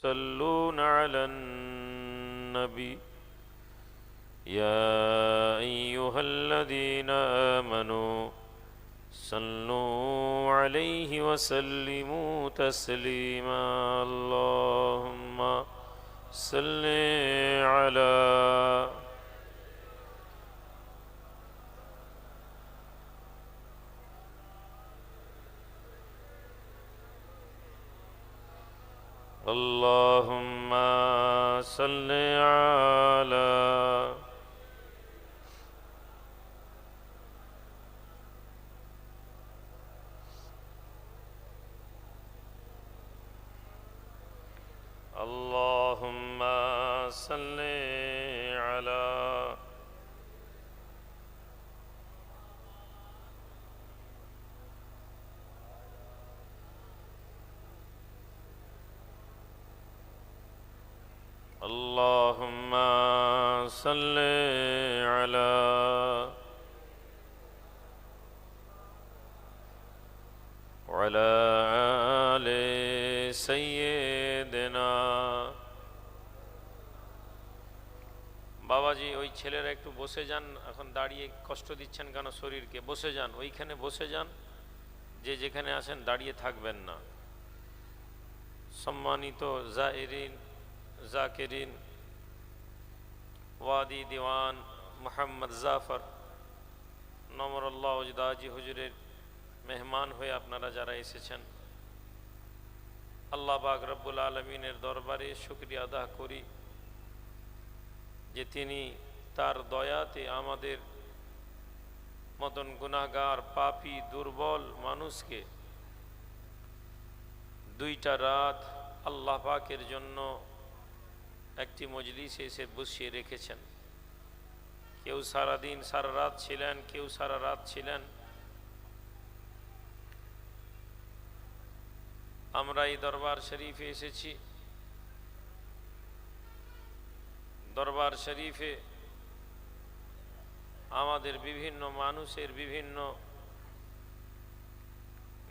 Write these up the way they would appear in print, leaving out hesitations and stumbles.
يصلون على النبي يا أيها الذين آمنوا صلوا عليه وسلموا تسليما اللهم صل على اللهم صل على اللهم صل على اللهم صل على وعلى آل سيدنا বাবাজি ওই ছেলেরা একটু বসে যান, এখন দাঁড়িয়ে কষ্ট দিচ্ছেন কেন শরীরকে? বসে যান, ওইখানে বসে যান, যে যেখানে আছেন দাঁড়িয়ে থাকবেন না। সম্মানিত জাইরিন জাকিরিন ওয়াদি দিওয়ান মোহাম্মদ জাফর নমরুল্লাহ ওজদাজি হুজুরের মেহমান হয়ে আপনারা যারা এসেছেন, আল্লাহ পাক রব্বুল আলমিনের দরবারে শুকরিয়া আদা করি যে তিনি তার দয়াতে আমাদের মতন গুনাহগার পাপী দুর্বল মানুষকে দুইটা রাত আল্লাহ পাকের জন্য একটি মজলিসে এসে বসিয়ে রেখেছেন। কেউ সারাদিন সারা রাত ছিলেন, কেউ সারা রাত ছিলেন। আমরা এই দরবার শরীফে এসেছি। দরবার শরীফে আমাদের বিভিন্ন মানুষের বিভিন্ন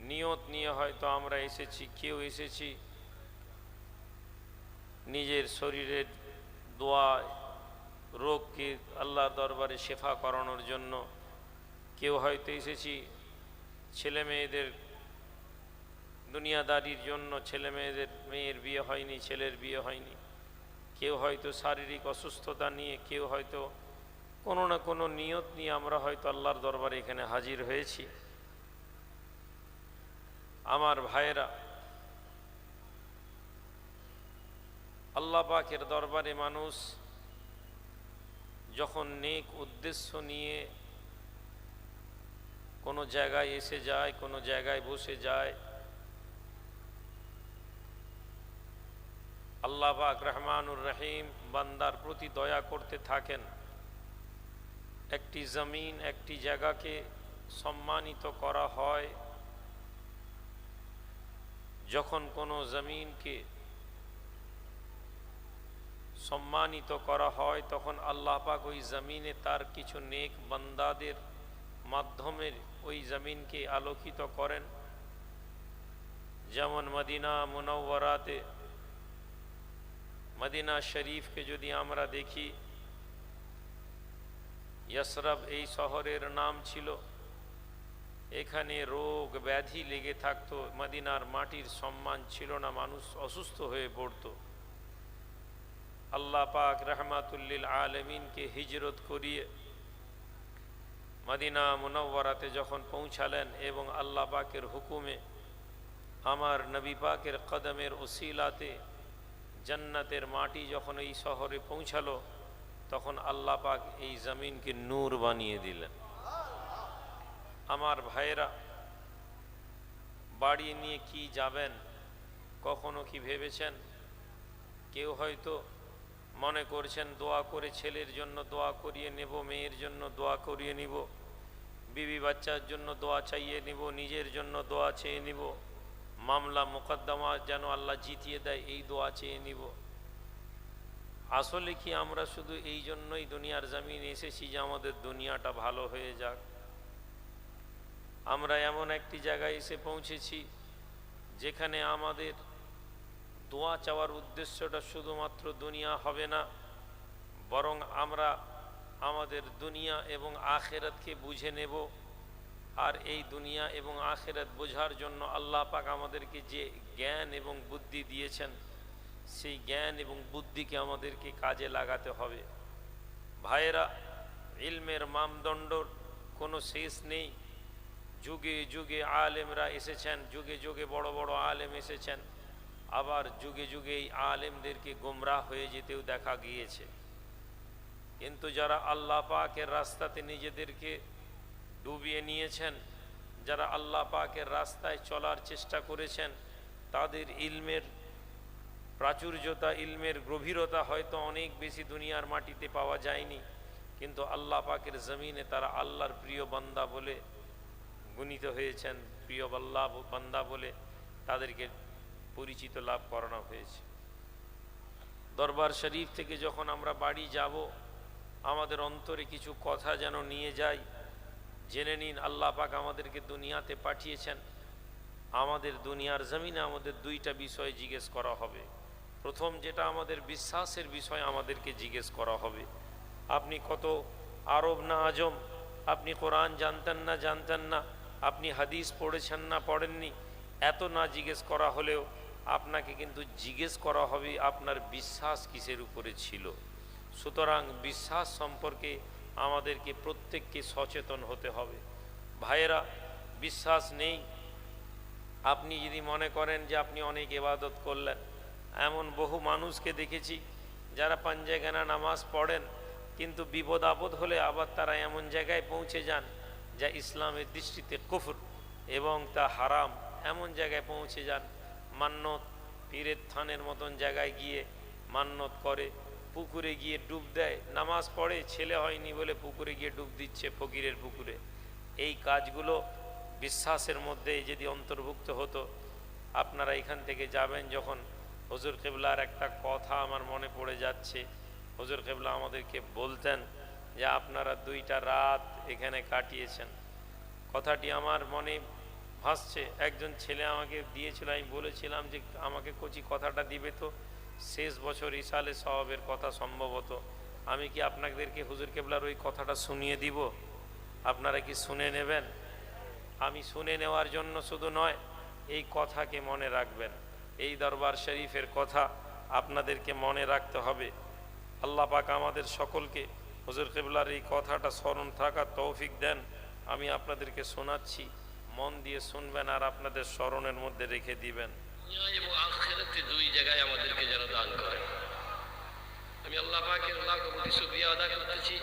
নিয়ত নিয়ে হয়তো আমরা এসেছি। কেউ এসেছি নিজের শরীরের দোয়া রোগকে আল্লাহর দরবারে শেফা করানোর জন্য, কেউ হয়তো এসেছি ছেলে মেয়েদের দুনিয়াদারির জন্য, ছেলে মেয়েদের মেয়ের বিয়ে হয়নি, ছেলের বিয়ে হয়নি, কেউ হয়তো শারীরিক অসুস্থতা নিয়ে, কেউ হয়তো কোনো না কোনো নিয়ত নিয়ে আমরা হয়তো আল্লাহর দরবারে এখানে হাজির হয়েছি। আমার ভাইয়েরা, আল্লাহ পাকের দরবারে মানুষ যখন নেক উদ্দেশ্য নিয়ে কোনো জায়গায় এসে যায়, কোনো জায়গায় বসে যায়, আল্লাহ পাক রহমানুর রহিম বান্দার প্রতি দয়া করতে থাকেন। একটি জমিন, একটি জায়গাকে সম্মানিত করা হয়। যখন কোনো জমিনকে সম্মানিত করা হয় তখন আল্লাহ পাক ওই জমিনে তার কিছু নেক বান্দাদের মাধ্যমে ওই জমিনকে আলোকিত করেন। যেমন মদিনা মুনাওয়ারাতে, মদিনা শরীফকে যদি আমরা দেখি, ইয়াসরব এই শহরের নাম ছিল। এখানে রোগ ব্যাধি লেগে থাকতো, মদিনার মাটির সম্মান ছিল না, মানুষ অসুস্থ হয়ে পড়তো। আল্লাহ পাক রহমাতুল্লিল আলমিনকে হিজরত করিয়ে মদিনা মুনাওয়ারাতে যখন পৌঁছালেন এবং আল্লাহ পাকের হুকুমে আমার নবী পাকের কদমের ওসিলাতে জান্নাতের মাটি যখন এই শহরে পৌঁছালো, তখন আল্লাহ পাক এই জমিনকে নূর বানিয়ে দিলেন। আমার ভাইয়েরা, বাড়ি নিয়ে কি যাবেন কখনো কি ভেবেছেন? কেউ হয়তো মনে করছেন দোয়া করে ছেলের জন্য দোয়া করিয়ে নেব, মেয়ের জন্য দোয়া করিয়ে নিব, বিবি বাচ্চার জন্য দোয়া চাইয়ে নিব, নিজের জন্য দোয়া চেয়ে নিব, মামলা মোকদ্দমা যেন আল্লাহ জিতিয়ে দেয় এই দোয়া চেয়ে নিব। আসলে কি আমরা শুধু এই জন্যই দুনিয়ার জমিনে এসেছি যে আমাদের দুনিয়াটা ভালো হয়ে যাক? আমরা এমন একটি জায়গায় এসে পৌঁছেছি যেখানে আমাদের দোয়া চাওয়ার উদ্দেশ্যটা শুধুমাত্র দুনিয়া হবে না, বরং আমরা আমাদের দুনিয়া এবং আখেরাতকে বুঝে নেব। আর এই দুনিয়া এবং আখেরাত বোঝার জন্য আল্লাহ পাক আমাদেরকে যে জ্ঞান এবং বুদ্ধি দিয়েছেন, সেই জ্ঞান এবং বুদ্ধিকে আমাদেরকে কাজে লাগাতে হবে। ভাইয়েরা, ইলমের মানদণ্ডর কোনো শেষ নেই। যুগে যুগে আলেমরা এসেছেন, যুগে যুগে বড় বড় আলেম এসেছেন, আবার যুগে যুগে এই আলেমদেরকে গোমরাহ হয়ে যেতেও দেখা গিয়েছে। কিন্তু যারা আল্লাহ পাকের রাস্তাতে নিজেদেরকে ডুবিয়ে নিয়েছেন, যারা আল্লাহ পাকের রাস্তায় চলার চেষ্টা করেছেন, তাদের ইলমের প্রাচুর্যতা, ইলমের গভীরতা হয়তো অনেক বেশি দুনিয়ার মাটিতে পাওয়া যায়নি, কিন্তু আল্লাহ পাকের জমিনে তারা আল্লাহর প্রিয় বান্দা বলে গুণিত হয়েছেন, প্রিয় আল্লাহ বান্দা বলে তাদেরকে পরিচিত লাভ করানো হয়েছে। দরবার শরীফ থেকে যখন আমরা বাড়ি যাব, আমাদের অন্তরে কিছু কথা যেন নিয়ে যাই। জেনে নিন, আল্লাহ পাক আমাদেরকে দুনিয়াতে পাঠিয়েছেন। আমাদের দুনিয়ার জমিনে আমাদের দুইটা বিষয় জিজ্ঞেস করা হবে। প্রথম যেটা আমাদের বিশ্বাসের বিষয় আমাদেরকে জিজ্ঞেস করা হবে। আপনি কত আরব না আজম, আপনি কোরআন জানতেন না, আপনি হাদিস পড়েছেন না পড়েননি, এত না জিজ্ঞেস করা হলেও আপনাকে কিন্তু জিজ্ঞেস করা হবে আপনার বিশ্বাস কিসের উপরে ছিল। সুতরাং বিশ্বাস সম্পর্কে আমাদেরকে প্রত্যেককে সচেতন হতে হবে। ভাইয়েরা, বিশ্বাস নেই, আপনি যদি মনে করেন যে আপনি অনেক ইবাদত করলেন, এমন বহু মানুষকে দেখেছি যারা পাঞ্জেগানা নামাজ পড়েন, কিন্তু বিপদ আপদ হলে আবার তারা এমন জায়গায় পৌঁছে যান যা ইসলামের দৃষ্টিতে কুফর এবং তা হারাম। এমন জায়গায় পৌঁছে যান, মান্নত পীরের থানের মতন জায়গায় গিয়ে মান্নত করে, পুকুরে গিয়ে ডুব দেয়, নামাজ পড়ে, ছেলে হয়নি বলে পুকুরে গিয়ে ডুব দিচ্ছে, ফকিরের পুকুরে। এই কাজগুলো বিশ্বাসের মধ্যে যদি অন্তর্ভুক্ত হতো, আপনারা এখান থেকে যাবেন যখন, হুজুর কেবলার একটা কথা আমার মনে পড়ে যাচ্ছে। হুজুর কেবলা আমাদেরকে বলতেন যে আপনারা 2টা রাত এখানে কাটিয়েছেন। কথাটি আমার মনে ভাসছে। একজন ছেলে আমাকে দিয়েছিল, আমি বলেছিলাম যে আমাকে কচি কথাটা দিবে তো, শেষ বছর ইসালে সওয়াবের কথা সম্ভবত। আমি কি আপনাদেরকে হুজুর কেবলার ওই কথাটা শুনিয়ে দিব? আপনারা কি শুনে নেবেন? আমি শুনে নেওয়ার জন্য শুধু নয়, এই কথাকে মনে রাখবেন। এই দরবার শরীফের কথা আপনাদেরকে মনে রাখতে হবে। আল্লাহ পাক আমাদের সকলকে হুজুর কেবলার এই কথাটা স্মরণ থাকার তৌফিক দেন। আমি আপনাদেরকে শোনাচ্ছি, মন দিয়ে শুনবেন আর আপনাদের স্মরণের মধ্যে রেখে দিবেন। এবং আখিরাতে 2 জায়গায় আমাদেরকে যেন দান করে। আমি আল্লাহ পাকের লাখ কোটি শুকরিয়া আদা করতেছি,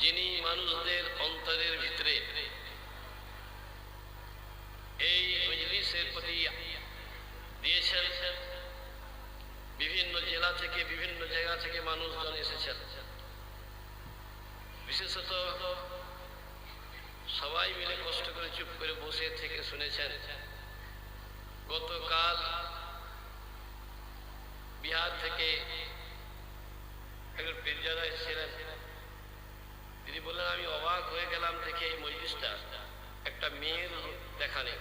যিনি মানুষদের অন্তরের ভিতরে এই মজলিসের প্রতি দিয়েছেন। বিভিন্ন জেলা থেকে, বিভিন্ন জায়গা থেকে মানুষজন এসেছেন। বিশেষত সবাই মিলে কষ্ট করে চুপ করে বসে থেকে শুনেছেন। গতকাল বিহার থেকে একজন পীরজাদা এসেছিলেন। তিনি বললেন, আমি অবাক হয়ে গেলাম দেখে এই মজলিসটা, একটা মেয়ের দেখা নেই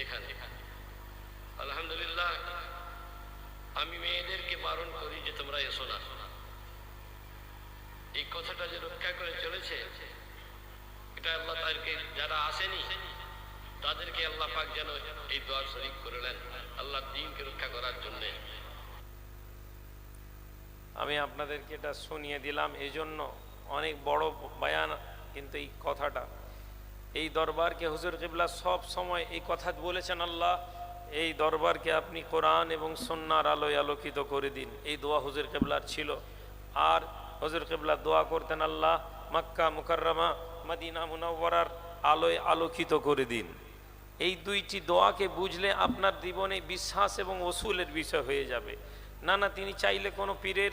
এখানে। আলহামদুলিল্লাহ, আমি মেয়েদেরকে বারণ করি যে তোমরা এসো না। এই কথাটা যে রক্ষা করে চলেছে, এটা আল্লাহ তাদেরকে, যারা আসেনি তাদেরকে আল্লাহ পাক যেন এই দোয়া শরীক করে নেন আল্লাহ দ্বীনকে রক্ষা করার জন্য। আমি আপনাদেরকে এটা শুনিয়ে দিলাম এই জন্য, অনেক বড় বয়ান, কিন্তু এই কথাটা, এই দরবারকে হুজুর কিবলা সব সময় এই কথা বলেছেন, আল্লাহ এই দরবারকে আপনি কোরআন এবং সুন্নাহর আলোয় আলোকিত করে দিন। এই দোয়া হুজুর কিবলার ছিল। আর হুজুর কিবলা দোয়া করতেন, আল্লাহ মক্কা মুকাররমা মদিনা মুনাওয়ারার আলোয় আলোকিত করে দিন। এই 2টি দোয়াকে বুঝলে আপনার জীবনে বিশ্বাস এবং ওসুলের বিষয় হয়ে যাবে। না, তিনি চাইলে কোনো পীরের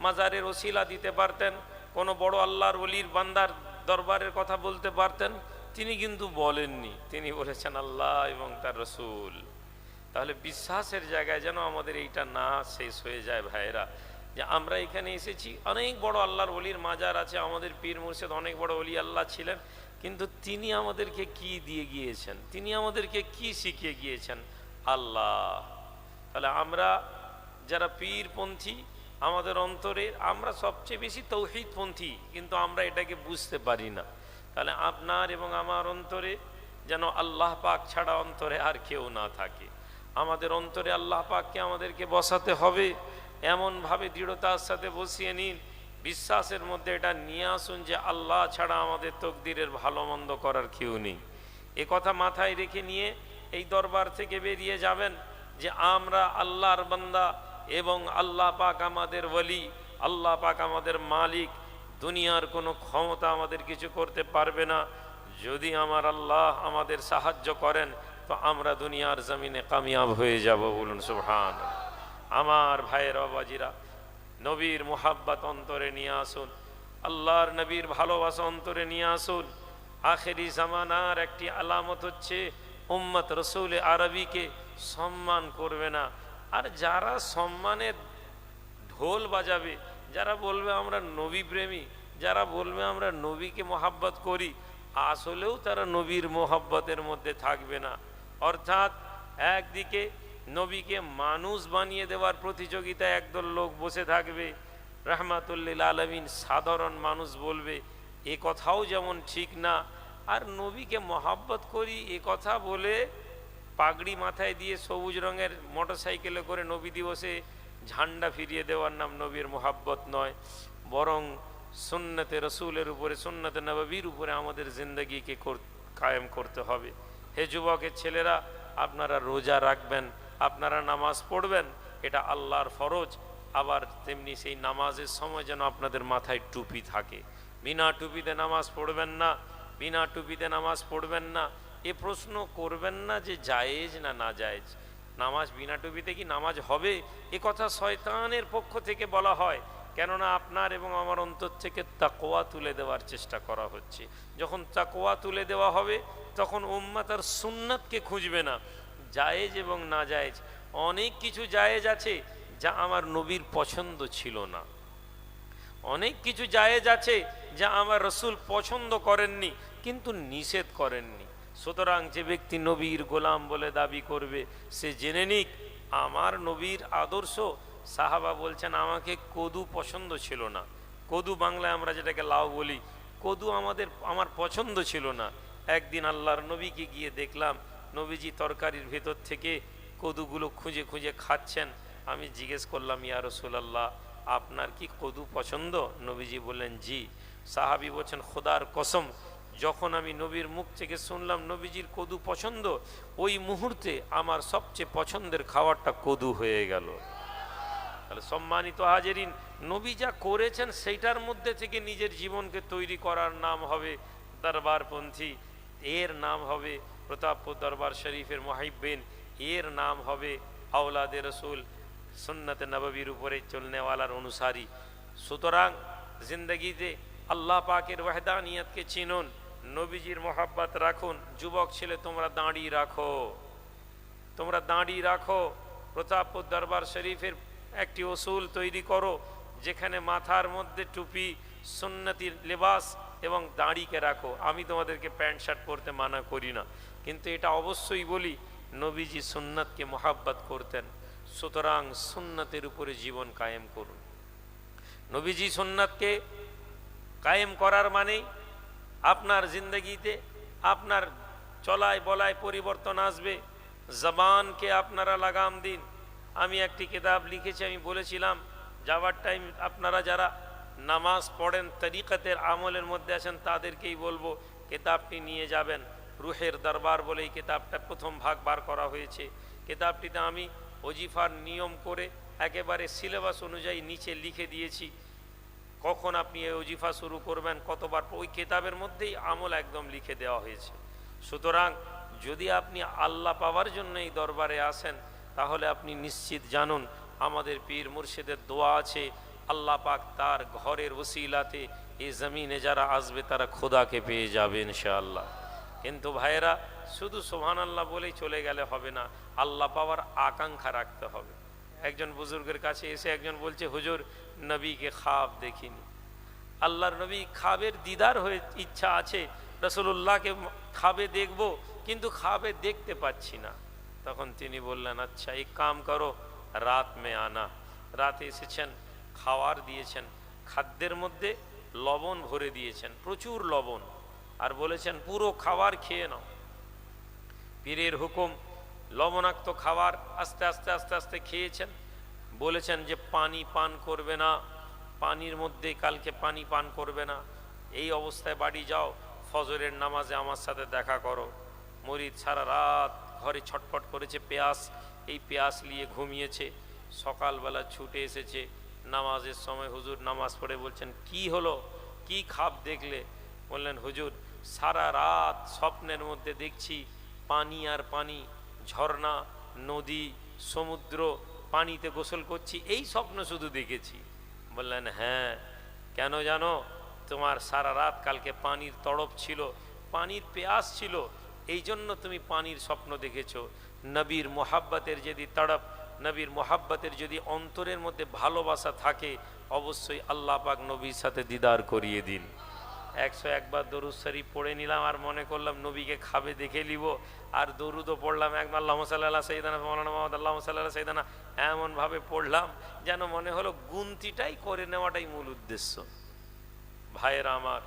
মাজারের ওসিলা দিতে পারতেন, কোনো বড় আল্লাহর ওলির বান্দার দরবারের কথা বলতে পারতেন, তিনি কিন্তু বলেননি। তিনি বলেছেন আল্লাহ এবং তার রসুল। তাহলে বিশ্বাসের জায়গায় যেন আমাদের এইটা না শেষ হয়ে যায় ভাইয়েরা, যে আমরা এখানে এসেছি, অনেক বড় আল্লাহর ওলির মাজার আছে, আমাদের পীর মুর্শিদ অনেক বড় ওলি আল্লাহ ছিলেন, কিন্তু তিনি আমাদেরকে কি দিয়ে গিয়েছেন, তিনি আমাদেরকে কি শিখিয়ে গিয়েছেন? আল্লাহ। তাহলে আমরা যারা পীরপন্থী, আমাদের অন্তরে আমরা সবচেয়ে বেশি তৌহিদপন্থী, কিন্তু আমরা এটাকে বুঝতে পারি না। তাহলে আপনার এবং আমার অন্তরে যেন আল্লাহ পাক ছাড়া অন্তরে আর কেউ না থাকে। আমাদের অন্তরে আল্লাহ পাককে আমাদেরকে বসাতে হবে, এমনভাবে দৃঢ়তার সাথে বসিয়ে নিন, বিশ্বাসের মধ্যে এটা নিয়ে আসুন যে আল্লাহ ছাড়া আমাদের তকদিরের ভালো মন্দ করার কেউ নেই। এ কথা মাথায় রেখে নিয়ে এই দরবার থেকে বেরিয়ে যাবেন যে আমরা আল্লাহর বান্দা এবং আল্লাহ পাক আমাদের ওলি, আল্লাহ পাক আমাদের মালিক। দুনিয়ার কোনো ক্ষমতা আমাদের কিছু করতে পারবে না। যদি আমার আল্লাহ আমাদের সাহায্য করেন তো আমরা দুনিয়ার জমিনে কামিয়াব হয়ে যাব। বলুন সুবহান। আমার ভাইয়ের বাবাজিরা, নবীর মুহাব্বত অন্তরে নিয়ে আসুন, আল্লাহর নবীর ভালোবাসা অন্তরে নিয়ে আসুন। আখেরি জামানার একটি আলামত হচ্ছে উম্মত রসুল আরবিকে সম্মান করবে না। আর যারা সম্মানের ঢোল বাজাবে, যারা বলবে আমরা নবী প্রেমী, যারা বলবে আমরা নবীকে মোহাব্বত করি, আসলেও তারা নবীর মোহাব্বতের মধ্যে থাকবে না। অর্থাৎ একদিকে নবীকে মানুষ বানিয়ে দেওয়ার প্রতিযোগিতায় একদল লোক বসে থাকবে, রাহমাতুল্লিল আলামিন সাধারণ মানুষ বলবে এ কথাও যেমন ঠিক না। আর নবীকে মোহাব্বত করি এ কথা বলে পাগড়ি মাথায় দিয়ে সবুজ রঙের মোটরসাইকেলে করে নবী দিবসে ঝান্ডা ফিরিয়ে দেওয়ার নাম নবীর মোহাব্বত নয়, বরং সুন্নতে রসুলের উপরে, সুন্নতে নববীর উপরে আমাদের জিন্দগিকে কায়েম করতে হবে। হে যুবকের ছেলেরা, আপনারা রোজা রাখবেন, আপনারা নামাজ পড়বেন, এটা আল্লাহর ফরজ। আবার তেমনি সেই নামাজের সময় যেন আপনাদের মাথায় টুপি থাকে। বিনা টুপিতে নামাজ পড়বেন না, বিনা টুপিতে নামাজ পড়বেন না। এ প্রশ্ন করবেন না যে জায়েজ না না জায়েজ। নামাজ বিনা টুপিতে কি নামাজ হবে? এ কথা শয়তানের পক্ষ থেকে বলা হয়, কেননা আপনার এবং আমার অন্তর থেকে তাকওয়া তুলে দেওয়ার চেষ্টা করা হচ্ছে। যখন তাকওয়া তুলে দেওয়া হবে তখন উম্মাত আর সুন্নাতকে খুঁজবে না। জায়েজ এবং না জায়েজ, অনেক কিছু জায়েজ আছে যা আমার নবীর পছন্দ ছিল না, অনেক কিছু জায়েজ আছে যা আমার রসুল পছন্দ করেননি কিন্তু নিষেধ করেননি। সুতরাং যে ব্যক্তি নবীর গোলাম বলে দাবি করবে সে জেনে নিক আমার নবীর আদর্শ। সাহাবা বলছেন আমাকে কদু পছন্দ ছিল না, কদু বাংলায় আমরা যেটাকে লাউ বলি, কদু আমার পছন্দ ছিল না। একদিন আল্লাহর নবীকে গিয়ে দেখলাম নবীজি তরকারির ভেতর থেকে কদুগুলো খুঁজে খুঁজে খাচ্ছেন। আমি জিজ্ঞেস করলাম ইয়া রাসূলুল্লাহ, আপনার কি কদু পছন্দ? নবীজি বললেন জি। সাহাবী বলছেন খোদার কসম, যখন আমি নবীর মুখ থেকে শুনলাম নবীজির কদু পছন্দ, ওই মুহূর্তে আমার সবচেয়ে পছন্দের খাবারটা কদু হয়ে গেল। তাহলে সম্মানিত হাজেরিন, নবী যা করেছেন সেইটার মধ্যে থেকে নিজের জীবনকে তৈরি করার নাম হবে দরবারপন্থী, এর নাম হবে প্রতাপপুর দরবার শরীফের মুহিব্বিন, এর নাম হবে আওলাদে রসুল, সুন্নতে নববীর উপরে চলনেওয়ালার অনুসারী। সুতরাং জিন্দগিতে আল্লাহ পাকের ওয়াহদানিয়তকে চিনুন, নবীজির মোহাব্বত রাখুন। যুবক ছেলে তোমরা দাঁড়িয়ে রাখো, তোমরা দাঁড়িয়ে রাখো। প্রতাপপুর দরবার শরীফের একটি উসুল তৈরি করো যেখানে মাথার মধ্যে টুপি, সুন্নতি লেবাস এবং দাড়িকে রাখো। আমি তোমাদেরকে প্যান্ট শার্ট পরতে মানা করি না, কিন্তু এটা অবশ্যই বলি নবীজি সুন্নতকে মোহাব্বত করতেন। সুতরাং সুন্নতের উপরে জীবন কায়েম করুন। নবীজি সুন্নতকে কায়েম করার মানে আপনার জিন্দগিতে আপনার চলায় বলায় পরিবর্তন আসবে। জবানকে আপনারা লাগাম দিন। আমি একটি কিতাব লিখেছি, আমি বলেছিলাম যাওয়ার টাইম আপনারা যারা নামাজ পড়েন তরিকতের আমলের মধ্যে আছেন তাদেরকেই বলবো কিতাবটি নিয়ে যাবেন। রুহের দরবার বলে এই কিতাবটা প্রথম ভাগ বার করা হয়েছে। কিতাবটিতে আমি ওজিফার নিয়ম করে একেবারে সিলেবাস অনুযায়ী নিচে লিখে দিয়েছি, কখন আপনি এই ওজিফা শুরু করবেন, কতবার, ওই কিতাবের মধ্যেই আমল একদম লিখে দেওয়া হয়েছে। সুতরাং যদি আপনি আল্লাহ পাওয়ার জন্য এই দরবারে আসেন তাহলে আপনি নিশ্চিত জানুন আমাদের পীর মুর্শিদের দোয়া আছে, আল্লাহ পাক তার ঘরের ওসিলাতে এই জমিনে যারা আসবে তারা খোদাকে পেয়ে যাবে ইনশাআল্লাহ। কিন্তু ভাইয়েরা শুধু সুবহানাল্লাহ বলেই চলে গেলে হবে না, আল্লাহ পাওয়ার আকাঙ্ক্ষা রাখতে হবে। একজন বুজুর্গের কাছে এসে একজন বলছে হুজুর নবীকে খাব দেখিনি। আল্লাহর নবী খাবের দিদার হয়ে ইচ্ছা আছে, রাসূলুল্লাহকে খাবে দেখব কিন্তু খাবে দেখতে পাচ্ছি না। তখন তিনি বললেন আচ্ছা এক কাম করো, রাত মে আনা, রাতে এসেছেন, খাওয়ার দিয়েছেন, খাদ্যের মধ্যে লবণ ভরে দিয়েছেন, প্রচুর লবণ, আর বলেছেন পুরো খাবার খেয়ে নাও। পীরের হুকুম, লবণাক্ত খাবার আস্তে আস্তে আস্তে আস্তে খেয়েছেন। বলেছেন যে পানি পান করবে না, পানির মধ্যে কালকে পানি পান করবে না, এই অবস্থায় বাড়ি যাও, ফজরের নামাজে আমার সাথে দেখা করো। মুরিদ সারা রাত ঘরে ছটফট করেছে, পেয়াস, এই পেয়াস নিয়ে ঘুমিয়েছে। সকালবেলা ছুটে এসেছে, নামাজের সময় হুজুর নামাজ পড়ে বলছেন কি হলো, কি খাপ দেখলে? বললেন হুজুর সারা রাত স্বপ্নের মধ্যে দেখছি পানি আর পানি, ঝর্ণা, নদী, সমুদ্র, পানিতে গোসল করছি, এই স্বপ্ন শুধু দেখেছি। বললেন হ্যাঁ, কেন জানো? তোমার সারা রাত কালকে পানির তড়প ছিল, পানির পেয়াস ছিল, এই জন্য তুমি পানির স্বপ্ন দেখেছো। নবীর মোহাব্বতের যদি তড়প, নবীর মোহাব্বতের যদি অন্তরের মধ্যে ভালোবাসা থাকে, অবশ্যই আল্লাহ পাক নবীর সাথে দিদার করিয়ে দিন। 101 বার দরুদ শরীফ পড়ে নিলাম, আর মনে করলাম নবীকে খাবে দেখে নিব, আর দরুদও পড়লাম একবার আল্লাহুম্মা সাল্লি আলা সাইয়্যিদানা মাওলানা মুহাম্মদ, আল্লাহুম্মা সাল্লি আলা সাইয়্যিদানা, এমনভাবে পড়লাম যেন মনে হলো গুনতিটাই করে নেওয়াটাই মূল উদ্দেশ্য। ভাইয়েরা আমার,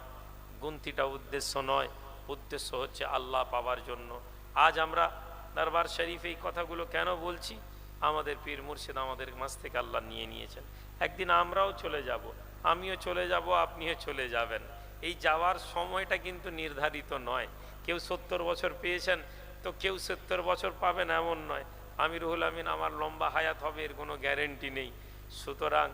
গুনতিটা উদ্দেশ্য নয়, উদ্দেশ্য হচ্ছে আল্লাহ পাওয়ার জন্য। আজ আমরা দরবার শরীফে এই কথাগুলো কেন বলছি? আমাদের পীর মুর্শিদ আমাদের মাঝ থেকে আল্লাহ নিয়ে নিয়েছেন, একদিন আমরাও চলে যাব, আমিও চলে যাব, আপনিও চলে যাবেন। এই যাওয়ার সময়টা কিন্তু নির্ধারিত নয়। কেউ 70 বছর পেয়েছেন, তো কেউ 70 বছর পাবেন এমন নয়। আমি রুহুল আমিন আমার লম্বা হায়াত হবে এর কোনো গ্যারেন্টি নেই। সুতরাং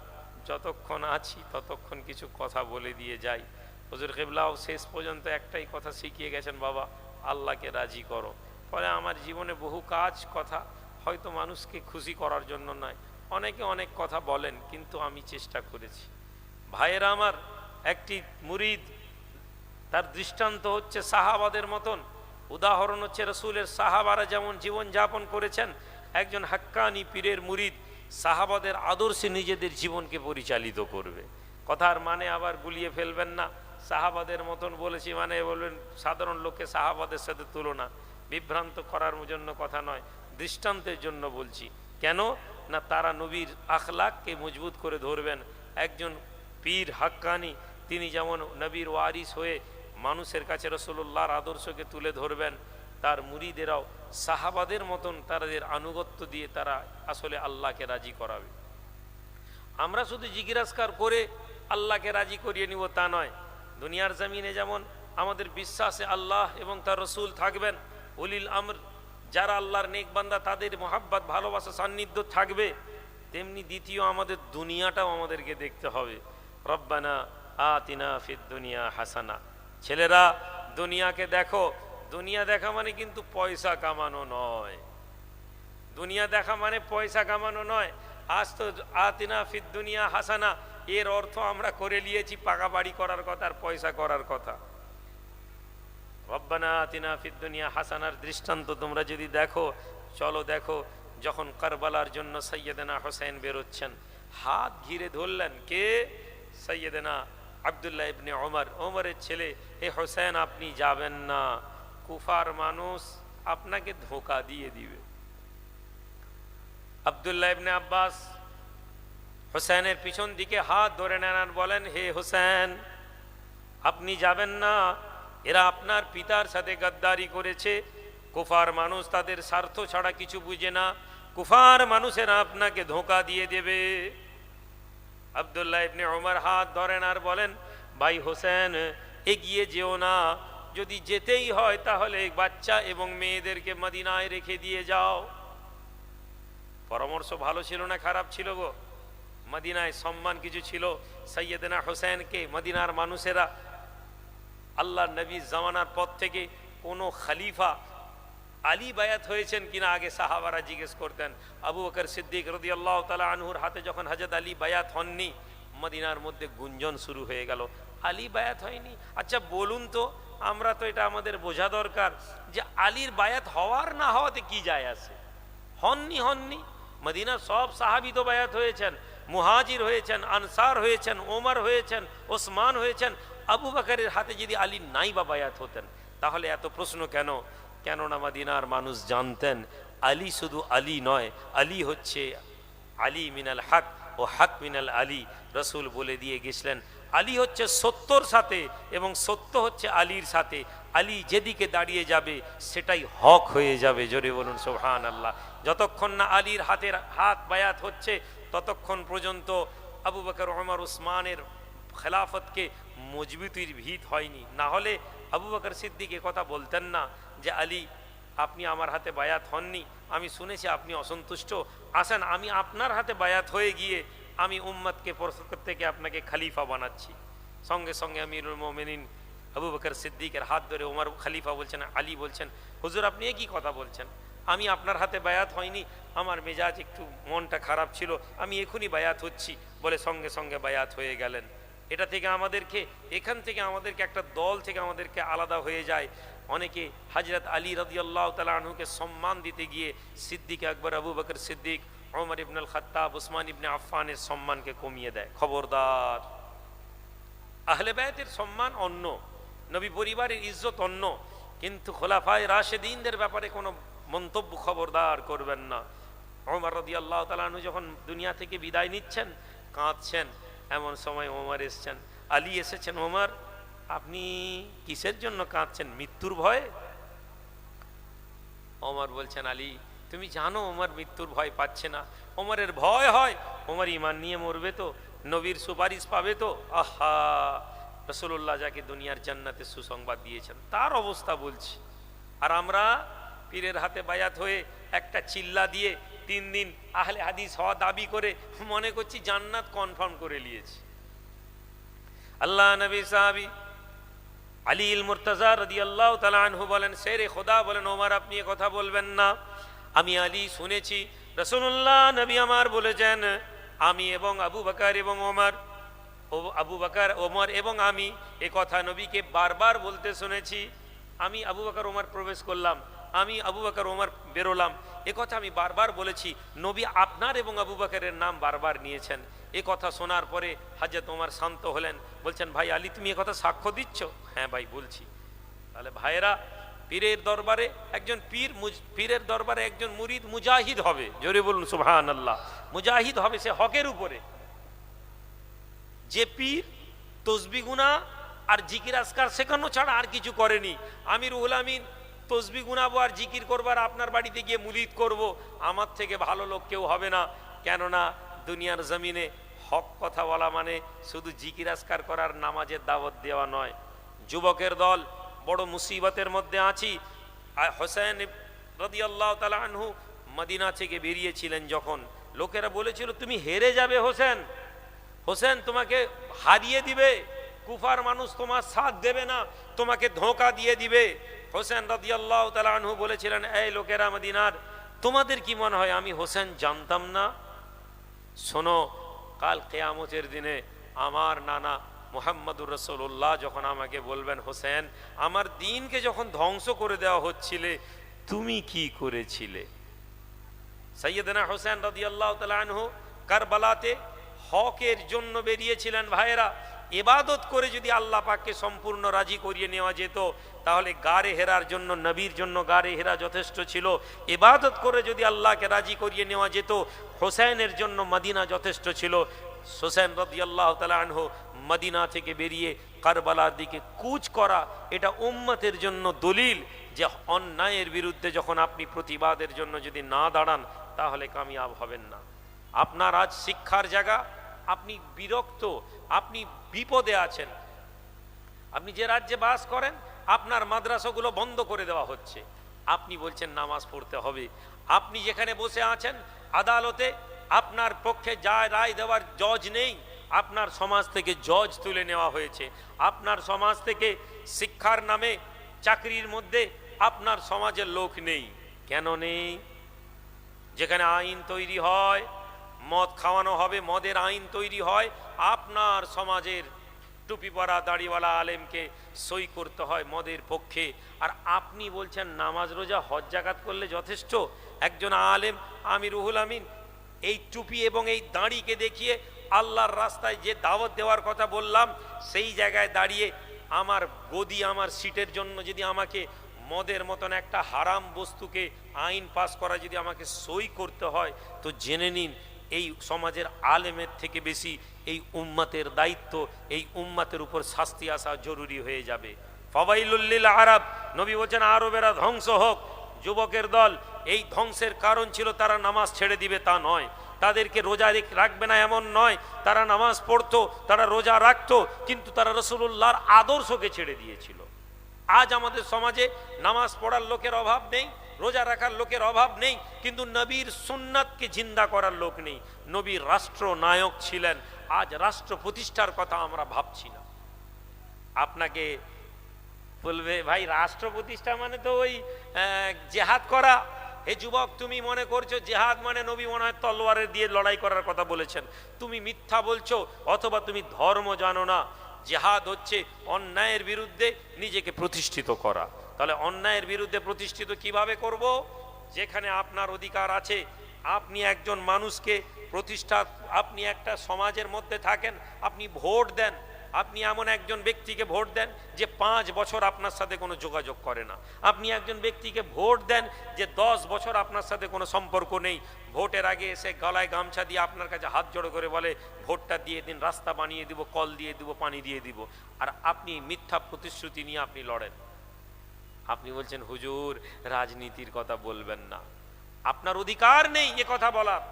যতক্ষণ আছি ততক্ষণ কিছু কথা বলে দিয়ে যাই। হুজুর কিবলাও শেষ পর্যন্ত একটাই কথা শিখিয়ে গেছেন, বাবা আল্লাহকে রাজি করো। ফলে আমার জীবনে বহু কাজ কথা হয়তো মানুষকে খুশি করার জন্য নয়, অনেকে অনেক কথা বলেন, কিন্তু আমি চেষ্টা করেছি। ভাইয়েরা আমার, একটি মুরিদ, তার দৃষ্টান্ত হচ্ছে সাহাবাদের মতন, উদাহরণ হচ্ছে রসুলের সাহাবারা যেমন জীবন যাপন করেছেন। একজন হাক্কানি পীরের মুরিদ সাহাবাদের আদর্শে নিজেদের জীবনকে পরিচালিত করবে। কথার মানে আবার গুলিয়ে ফেলবেন না, সাহাবাদের মতন বলেছি মানে বলবেন সাধারণ লোককে সাহাবাদের সাথে তুলনা, বিভ্রান্ত করার জন্য কথা নয়, দৃষ্টান্তের জন্য বলছি। কেন না, তারা নবীর আখলাককে মজবুত করে ধরবেন। একজন পীর হাক্কানি তিনি যেমন নবীর ওয়ারিস হয়ে মানুষের কাছে রাসূলুল্লাহর আদর্শকে তুলে ধরবেন, তার মুরিদেরাও সাহাবাদের মতন তাদের আনুগত্য দিয়ে তারা আসলে আল্লাহকে রাজি করাবে। আমরা শুধু জিজ্ঞাসা করে আল্লাহকে রাজি করিয়ে নিব তা নয়। দুনিয়ার জমিনে যেমন আমাদের বিশ্বাসে আল্লাহ এবং তার রসুল থাকবেন, উলিল আমর যারা আল্লাহর নেক বান্দা তাদের মোহাব্বত ভালোবাসা সান্নিধ্য থাকবে, তেমনি দ্বিতীয় আমাদের দুনিয়াটাও আমাদেরকে দেখতে হবে। রব্বানা আতিনা ফিদ দুনিয়া হাসানা। ছেলেরা দুনিয়াকে দেখো, দুনিয়া দেখা মানে কিন্তু পয়সা কামানো নয়, দুনিয়া দেখা মানে পয়সা কামানো নয়। আজ তো আতিনা ফিদ দুনিয়া হাসানা এর অর্থ আমরা করে নিয়েছি পাকা বাড়ি করার কথা আর পয়সা করার কথা। রব্বানা আতিনা ফিদ দুনিয়া হাসানার দৃষ্টান্ত তোমরা যদি দেখো, চলো দেখো, যখন কারবালার জন্য সৈয়দনা হোসেন বেরোচ্ছেন, হাত ঘিরে ধরলেন কে? সৈয়দনা আব্দুল্লাহ ইবনে ওমর, ওমরের ছেলে। হে হোসেন আপনি যাবেন না, কুফার মানুষ আপনাকে ধোঁকা দিয়ে দিবে। আব্দুল্লাহ ইবনে আব্বাস হোসেনের পিছন দিকে হাত ধরে নেন আর বলেন, হে হোসেন আপনি যাবেন না, এরা আপনার পিতার সাথে গাদ্দারি করেছে। কুফার মানুষ তাদের স্বার্থ ছাড়া কিছু বুঝে না, কুফার মানুষেরা আপনাকে ধোঁকা দিয়ে দেবে। আব্দুল্লাহ ইবনে ওমর হাত ধরেন আর বলেন, ভাই হোসেন এগিয়ে যেও না, যদি যেতেই হয় তাহলে বাচ্চা এবং মেয়েদেরকে মদিনায় রেখে দিয়ে যাও। পরামর্শ ভালো ছিল না খারাপ ছিল গো? মদিনায় সম্মান কিছু ছিল। সৈয়দনা হোসেনকে মদিনার মানুষেরা, আল্লাহ নবী জামানার পর থেকে কোনো খলিফা আলী বায়াত হয়েছেন কিনা আগে সাহাবারা জিজ্ঞেস করতেন। আবু বকর সিদ্দিক রাদিয়াল্লাহু তাআলা আনহুর হাতে যখন হযরত আলী বায়াত হননি, মদিনার মধ্যে গুঞ্জন শুরু হয়ে গেল, আলী বায়াত হয়নি। আচ্ছা বলুন তো, আমরা তো এটা আমাদের বোঝা দরকার যে আলীর বায়াত হওয়ার না হওয়াতে কি যায় আসে? হননি। মদিনার সব সাহাবী তো বায়াত হয়েছেন, মুহাজির হয়েছেন, আনসার হয়েছেন, ওমর হয়েছেন, ওসমান হয়েছেন। আবু বকরের হাতে যদি আলী নাই বা বায়াত হতেন, তাহলে এত প্রশ্ন কেন? কেননা মদিনার মানুষ জানতেন আলী শুধু আলী নয়, আলী হচ্ছে আলী মিনাল হক ও হক মিনাল আলী। রসুল বলে দিয়ে গেছিলেন আলী হচ্ছে সত্যর সাথে এবং সত্য হচ্ছে আলীর সাথে। আলী যেদিকে দাঁড়িয়ে যাবে সেটাই হক হয়ে যাবে। জোরে বলুন সুবহানাল্লাহ। যতক্ষণ না আলীর হাত বায়াত হচ্ছে ততক্ষণ পর্যন্ত আবু বকর ওমর উসমানের খেলাফতকে মজবুতির ভিত হয়নি। না হলে আবু বকর সিদ্দিক কথা বলতেন না যে আলী আপনি আমার হাতে বায়াত হননি, আমি শুনেছি আপনি অসন্তুষ্ট, আসেন আমি আপনার হাতে বায়াত হয়ে গিয়ে আমি উম্মতকে প্রত্যেকে আপনাকে খলিফা বানাচ্ছি। সঙ্গে সঙ্গে আমিরুল মোমিনিন আবু বকর সিদ্দিকের হাত ধরে ওমর খলিফা বলছেন, আলী বলছেন হুজুর আপনি কি কথা বলছেন, আমি আপনার হাতে বায়াত হয়নি, আমার মেজাজ একটু মনটা খারাপ ছিল, আমি এখনই বায়াত হচ্ছি বলে সঙ্গে সঙ্গে বায়াত হয়ে গেলেন। এটা থেকে এখান থেকে আমাদেরকে একটা দল থেকে আমাদেরকে আলাদা হয়ে যায়। অনেকে হযরত আলী রাদিয়াল্লাহু তাআলা আনহুকে সম্মান দিতে গিয়ে সিদ্দিক আকবর আবু বকর সিদ্দিক ওমর ইবনুল খাত্তাব উসমান ইবনে আফফানের সম্মানকে কমিয়ে দেয়। খবরদার, আহলে বায়তের সম্মান অন্য, নবী পরিবারের ইজ্জত অন্য, কিন্তু খোলাফায়ে রাশেদিনদের ব্যাপারে কোনো মন্তব্য খবরদার করবেন না। ওমর রাদিয়াল্লাহু তাআলা আনহু যখন দুনিয়া থেকে বিদায় নিচ্ছেন কাঁদছেন, এমন সময় ওমর এসেছেন, আলী এসেছেন, ওমর আপনি কিসের জন্য কাঁদছেন, মৃত্যুর ভয়ে? ওমর বলছেন আলী তুমি জানো ওমর মৃত্যুর ভয় পাচ্ছে না, ওমরের ভয় হয় ওমর ঈমান নিয়ে মরবে তো, নবীর সুপারিশ পাবে তো। আহা, রাসূলুল্লাহ যাকে দুনিয়ার জান্নাতে সুসংবাদ দিয়েছেন তার অবস্থা বলছি, আর আমরা পীরের হাতে বায়াত হয়ে একটা চিল্লা দিয়ে 3 দিন আহলে হাদিস হওয়া দাবি করে মনে করছি জান্নাত কনফার্ম করে নিয়েছি। আল্লাহ নবী সাহাবী আলী ইল মুর্তজা রাদিয়াল্লাহু তাআলা আনহু বলেন, শেরে খোদা বলেন ওমর আপনি এ কথা বলবেন না, আমি আলী শুনেছি রাসূলুল্লাহ নবী আমার বলেছেন আমি এবং আবু বকর এবং ওমর এবং আমি এ কথা নবীকে বারবার বলতে শুনেছি। আমি আবু বকর ওমর প্রবেশ করলাম, আমি আবু বকর ওমর বেরোলাম, এ কথা আমি বারবার বলেছি, নবী আপনার এবং আবু বকরের নাম বারবার নিয়েছেন। এ কথা শোনার পরে হযরত ওমর শান্ত হলেন, বলছেন ভাই আলী তুমি এ কথা সাক্ষ্য দিচ্ছ? হ্যাঁ ভাই বলছি। তাহলে ভাইরা পীরের দরবারে একজন মুরিদ মুজাহিদ হবে। জোরে বলুন সুবহানাল্লাহ। মুজাহিদ হবে সে হকের উপরে। যে পীর তসবিহ গুনা আর জিকির আজকার শেখানো ছাড়া আর কিছু করেনি, আমি রুহুল আমিন তসবিহ গুনাবো আর জিকির করবার আপনার বাড়িতে গিয়ে মুরিদ করব, আমার থেকে ভালো লোক কেউ হবে না। কেননা দুনিয়ার জমিনে হক কথা বলা মানে শুধু জিকির আজকার করার নামাজের দাওয়াত দেওয়া নয়। যুবকের দল বড় মুসিবতের মধ্যে আছি। হোসেন রাদিয়াল্লাহু তাআলা আনহু মদিনা থেকে বেরিয়েছিলেন যখন, লোকেরা বলেছিল তুমি হেরে যাবে হোসেন, হোসেন তোমাকে হারিয়ে দিবে, কুফার মানুষ তোমার সাথ দেবে না, তোমাকে ধোঁকা দিয়ে দিবে। হোসেন রাদিয়াল্লাহু তাআলা আনহু বলেছিলেন এই লোকেরা মদিনার, তোমাদের কি মনে হয় আমি হোসেন জানতাম না? শোনো, কাল কিয়ামতের দিনে আমার নানা মুহাম্মদুর রাসূলুল্লাহ যখন আমাকে বলবেন হোসেন আমার দ্বীনকে যখন ধ্বংস করে দেওয়া হচ্ছিলে তুমি কি করেছিলে? সাইয়েদনা হোসেন রাদিয়াল্লাহু তাআলা আনহু কারবালাতে হকের জন্য বেরিয়েছিলেন। ভাইয়েরা, ইবাদত করে যদি আল্লাহ পাককে সম্পূর্ণ রাজি করিয়ে নেওয়া যেত তাহলে গারে হেরার জন্য নবীর জন্য গারে হেরা যথেষ্ট ছিল। ইবাদত করে যদি আল্লাহকে রাজি করিয়ে নেওয়া যেত হোসেনের জন্য মদিনা যথেষ্ট ছিল। হোসেন রাদিয়াল্লাহু তাআলা আনহু মদিনা থেকে বেরিয়ে কারবালার দিকে কুচ করা, এটা উম্মতের জন্য দলিল যে অন্যায়ের বিরুদ্ধে যখন আপনি প্রতিবাদের জন্য যদি না দাঁড়ান তাহলে কামিয়াব হবেন না। আপনার আজ শিক্ষার জায়গা, আপনি বিরক্ত, আপনি বিপদে আছেন, আপনি যে রাজ্যে বাস করেন আপনার মাদ্রাসাগুলো বন্ধ করে দেওয়া হচ্ছে, আপনি বলছেন নামাজ পড়তে হবে। আপনি যেখানে বসে আছেন আদালতে আপনার পক্ষে যা রায় দেওয়ার জজ নেই, আপনার সমাজ থেকে জজ তুলে নেওয়া হয়েছে। আপনার সমাজ থেকে শিক্ষার নামে চাকরির মধ্যে আপনার সমাজের লোক নেই। কেন নেই? যেখানে আইন তৈরি হয়, মদ খাওয়ানো হবে, মদের আইন তৈরি হয়, আপনার সমাজের টুপি পরা দাড়িওয়ালা আলেমকে সই করতে হয় মদের পক্ষে। আর আপনি বলছেন নামাজ রোজা হজ জাকাত করলে যথেষ্ট। একজন আলেম আমি রুহুল আমিন এই টুপি এবং এই দাড়িকে দেখিয়ে আল্লাহর রাস্তায় যে দাওয়াত দেওয়ার কথা বললাম সেই জায়গায় দাঁড়িয়ে আমার গদি আমার সিটের জন্য যদি আমাকে মদের মতন একটা হারাম বস্তুকে আইন পাস করা যদি আমাকে সই করতে হয় তো জেনে নিন এই সমাজের আলেমের থেকে বেশি এই উম্মতের দায়িত্ব, এই উম্মতের উপর শাস্তি আসা জরুরি হয়ে যাবে। ফাওয়াইলুল লিল আরব, নবী বলেন আরবেরা ধ্বংস হোক। যুবকের দল, এই ধ্বংসের কারণ ছিল তারা নামাজ ছেড়ে দিবে তা নয়, তাদেরকে রোজা রাখবে না এমন নয়, তারা নামাজ পড়তো, তারা রোজা রাখতো, কিন্তু তারা রাসূলুল্লাহর আদর্শকে ছেড়ে দিয়েছিল। আজ আমাদের সমাজে নামাজ পড়ার লোকের অভাব নেই, রোজা রাখার লোকের অভাব নেই, কিন্তু নবীর সুন্নাতকে জিন্দা করার লোক নেই। নবী রাষ্ট্র নায়ক ছিলেন, আজ রাষ্ট্র প্রতিষ্ঠার কথা আমরা ভাবছি না। আপনাকে বলবে ভাই রাষ্ট্র প্রতিষ্ঠা মানে তো ওই জেহাদ করা। হে যুবক, তুমি মনে করছো জেহাদ মানে নবী মনে হয় তলোয়ারের দিয়ে লড়াই করার কথা বলেছেন, তুমি মিথ্যা বলছো, অথবা তুমি ধর্ম জানো না। জেহাদ হচ্ছে অন্যায়ের বিরুদ্ধে নিজেকে প্রতিষ্ঠিত করা। তাহলে অন্যায়ের বিরুদ্ধে প্রতিষ্ঠিত কিভাবে করব? যেখানে আপনার অধিকার আছে, আপনি একজন মানুষকে প্রতিষ্ঠা, আপনি একটা সমাজের মধ্যে থাকেন, আপনি ভোট দেন, আপনি এমন একজন ব্যক্তিকে ভোট দেন যে 5 বছর আপনার সাথে কোনো যোগাযোগ করে না, আপনি একজন ব্যক্তিকে ভোট দেন যে 10 বছর আপনার সাথে কোনো সম্পর্ক নেই, ভোটের আগে এসে গলায় গামছা দিয়ে আপনার কাছে হাত জোড়ো করে বলে ভোটটা দিয়ে দিন, রাস্তা বানিয়ে দিব, কল দিয়ে দিব, পানি দিয়ে দিব, আর আপনি মিথ্যা প্রতিশ্রুতি নিয়ে আপনি লড়েন। আপনি বলছেন হুজুর রাজনীতির কথা বলবেন না, আপনার অধিকার নেই এ কথা বলার।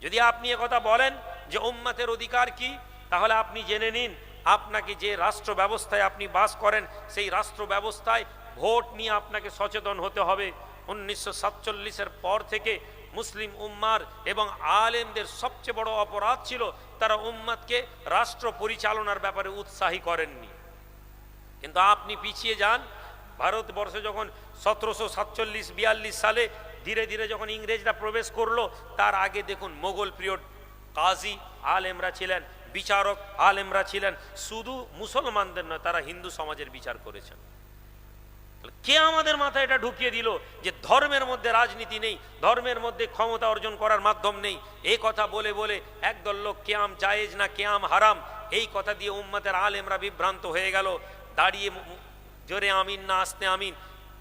যদি আপনি এ কথা বলেন যে উম্মতের অধিকার কি, তাহলে আপনি জেনে নিন আপনাকে যে রাষ্ট্র ব্যবস্থায় আপনি বাস করেন সেই রাষ্ট্র ব্যবস্থায় ভোট নিয়ে আপনাকে সচেতন হতে হবে। 1947-এর পর থেকে মুসলিম উম্মার এবং আলেমদের সবচেয়ে বড় অপরাধ ছিল তারা উম্মতকে রাষ্ট্র পরিচালনার ব্যাপারে উৎসাহী করেননি। কিন্তু আপনি পিছিয়ে যান, ভারতবর্ষে যখন 1747-42 সালে ধীরে ধীরে যখন ইংরেজরা প্রবেশ করলো, তার আগে দেখুন মোগল পিরিয়ড কাজী আলেমরা ছিলেন, বিচারক আলেমরা ছিলেন, শুধু মুসলমানদের নয় তারা হিন্দু সমাজের বিচার করেছেন। কে আমাদের মাথায় এটা ঢুকিয়ে দিল যে ধর্মের মধ্যে রাজনীতি নেই, ধর্মের মধ্যে ক্ষমতা অর্জন করার মাধ্যম নেই? এই কথা বলে বলে একদল লোক কেয়াম জায়েজ না কেয়াম হারাম, এই কথা দিয়ে উম্মতের আলেমরা বিভ্রান্ত হয়ে গেল। দাঁড়িয়ে জোরে আমিন না আস্তে আমিন।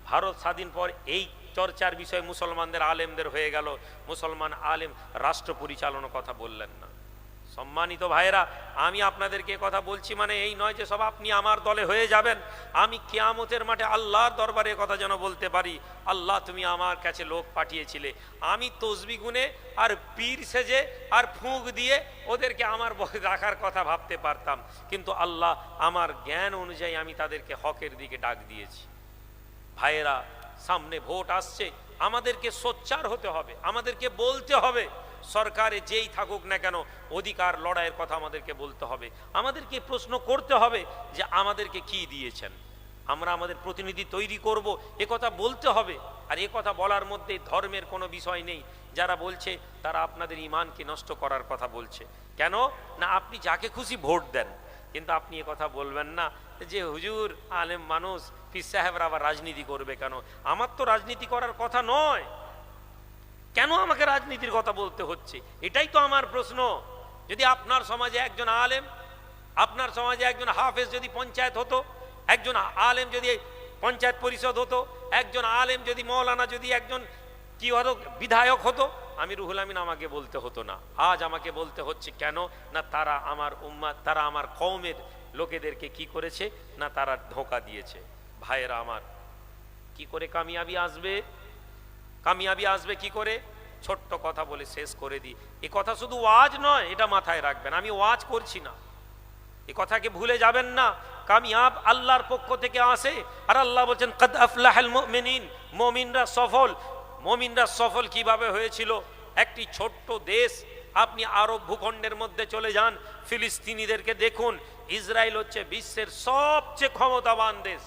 ভারত স্বাধীন পর এই চর্চার বিষয় মুসলমানদের আলেমদের হয়ে গেল, মুসলমান আলেম রাষ্ট্র পরিচালনার কথা বললেন না। সম্মানিত ভাইয়েরা, আমি আপনাদেরকে কথা বলছি মানে এই নয় যে সব আপনি আমার দলে হয়ে যাবেন। আমি কিয়ামতের মাঠে আল্লাহর দরবারে কথা যেন বলতে পারি, আল্লাহ তুমি আমার কাছে লোক পাঠিয়েছিলে, আমি তসবি গুনে আর পীর সেজে আর ফুঁক দিয়ে ওদেরকে আমার রাখার কথা ভাবতে পারতাম, কিন্তু আল্লাহ আমার জ্ঞান অনুযায়ী আমি তাদেরকে হকের দিকে ডাক দিয়েছি। ভাইয়েরা, সামনে ভোট আসছে, আমাদেরকে সোচ্চার হতে হবে, আমাদেরকে বলতে হবে, সরকারে যেই থাকুক না কেন অধিকার লড়াইয়ের কথা আমাদেরকে বলতে হবে, আমাদেরকে প্রশ্ন করতে হবে যে আমাদেরকে কি দিয়েছেন, আমরা আমাদের প্রতিনিধি তৈরি করব, এ কথা বলতে হবে। আর এ কথা বলার মধ্যে ধর্মের কোনো বিষয় নেই। যারা বলছে তারা আপনাদের ঈমানকে নষ্ট করার কথা বলছে। কেন না আপনি যাকে খুশি ভোট দেন, কিন্তু আপনি এ কথা বলবেন না যে হুজুর আলেম মানুষ, পীর সাহেবরা আবার রাজনীতি করবে কেন? আমার তো রাজনীতি করার কথা নয়, কেন আমাকে রাজনীতির কথা বলতে হচ্ছে? এটাই তো আমার প্রশ্ন। যদি আপনার সমাজে একজন আলেম, আপনার সমাজে একজন হাফেজ যদি পঞ্চায়েত হতো, একজন আলেম যদি পঞ্চায়েত পরিষদ হতো, একজন আলেম যদি মৌলানা যদি একজন কি হতো বিধায়ক হতো, আমি রুহুল আমিন আমাকে বলতে হতো না। আজ আমাকে বলতে হচ্ছে। কেন না তারা আমার উম্মাত, তারা আমার কওমের লোকেদেরকে কি করেছে না তারা ধোঁকা দিয়েছে। ভাইয়েরা আমার, কি করে কামিয়াবি আসবে? কামিয়াবি আসবে কি করে? ছোট্ট কথা বলে শেষ করে দিই। এ কথা শুধু ওয়াজ নয়, এটা মাথায় রাখবেন, আমি ওয়াজ করছি না, এ কথাকে ভুলে যাবেন না। কামিয়াব আল্লাহর পক্ষ থেকে আসে, আর আল্লাহ বলছেন কদ আফলাহাল মুমিনিন, মুমিনরা সফল। মুমিনরা সফল কিভাবে হয়েছিল? একটি ছোট্ট দেশ, আপনি আরব ভূখণ্ডের মধ্যে চলে যান, ফিলিস্তিনিদেরকে দেখুন। ইসরায়েল হচ্ছে বিশ্বের সবচেয়ে ক্ষমতাবান দেশ।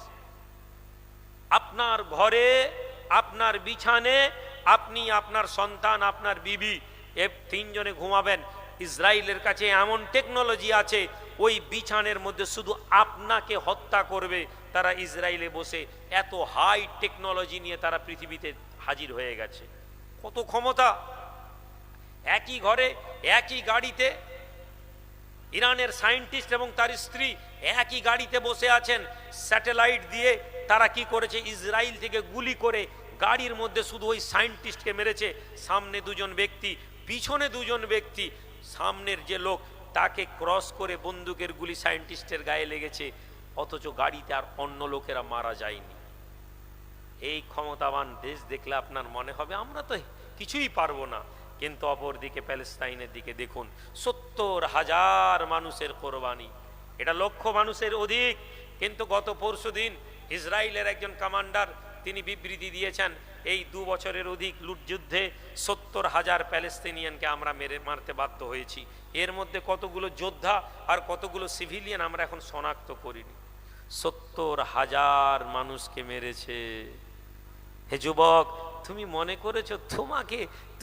আপনার ঘরে, আপনার বিছানে, আপনি, আপনার সন্তান, আপনার বিবি, এ তিনজনে ঘুমাবেন। ইসরায়েলের কাছে এমন টেকনোলজি আছে, ওই বিছানের মধ্যে শুধু আপনাকে হত্যা করবে। তারা ইসরায়েলে বসে এত হাই টেকনোলজি নিয়ে তারা পৃথিবীতে হাজির হয়ে গেছে। কত ক্ষমতা! একই ঘরে, একই গাড়িতে ইরানের সায়েন্টিস্ট এবং তার স্ত্রী একই গাড়িতে বসে আছেন। স্যাটেলাইট দিয়ে তারা কি করেছে, ইসরায়েল থেকে গুলি করে গাড়ির মধ্যে শুধু ওই সায়েন্টিস্টকে মেরেছে। সামনে দুজন ব্যক্তি পিছনে দুজন ব্যক্তি, সামনের যে লোক তাকে ক্রস করে বন্দুকের গুলি সায়েন্টিস্টের গায়ে লেগেছে, অথচ গাড়িতে আর অন্য লোকেরা মারা যায়নি। এই ক্ষমতাবান দেশ দেখলে আপনার মনে হবে আমরা তো কিছুই পারবো না, কিন্তু অপরদিকে প্যালেস্তাইনের দিকে দেখুন, 70,000 মানুষের কোরবানি, এটা লক্ষ মানুষের অধিক। কিন্তু গত পরশুদিন ইসরায়েলের একজন কমান্ডার তিনি বিবৃতি দিয়েছেন, এই 2 বছরের অধিক লুট যুদ্ধে 70,000 প্যালেস্তিনিয়ানকে আমরা মারতে বাধ্য হয়েছি। এর মধ্যে কতগুলো যোদ্ধা আর কতগুলো সিভিলিয়ান আমরা এখন শনাক্ত করিনি। 70,000 মানুষকে মেরেছে। হে যুবক, তুমি মনে করেছো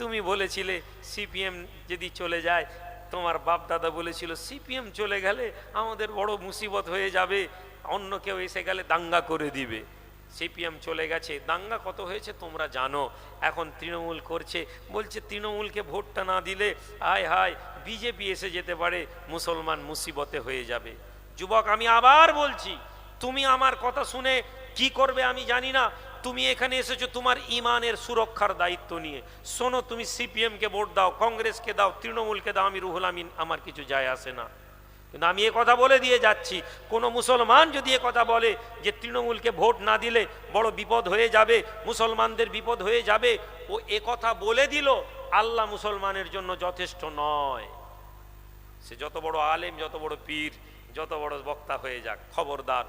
তুমি বলেছিলে সিপিএম যদি চলে যায়, তোমার বাপ দাদা বলেছিল সিপিএম চলে গেলে আমাদের বড় মুসিবত হয়ে যাবে, অন্য কেউ এসে গেলে দাঙ্গা করে দিবে। সিপিএম চলে গেছে, দাঙ্গা কত হয়েছে তোমরা জানো। এখন তৃণমূল করছে, বলছে তৃণমূলকে ভোটটা না দিলে হায় হায় বিজেপি এসে যেতে পারে, মুসলমান মুসিবতে হয়ে যাবে। যুবক, আমি আবার বলছি, তুমি আমার কথা শুনে কি করবে আমি জানি না, তুমি এখানে এসেছো তোমার ইমানের সুরক্ষার দায়িত্ব নিয়ে। শোনো, তুমি সিপিএমকে ভোট দাও, কংগ্রেসকে দাও, তৃণমূলকে দাও, আমি রুহুল আমিন, আমার কিছু যায় আসে না। কিন্তু আমি এ কথা বলে দিয়ে যাচ্ছি, কোনো মুসলমান যদি এ কথা বলে যে তৃণমূলকে ভোট না দিলে বড় বিপদ হয়ে যাবে, মুসলমানদের বিপদ হয়ে যাবে, ও এ কথা বলে দিল, আল্লাহ মুসলমানের জন্য যথেষ্ট নয়। সে যত বড় আলেম, যত বড় পীর, যত বড় বক্তা হয়ে যাক, খবরদার,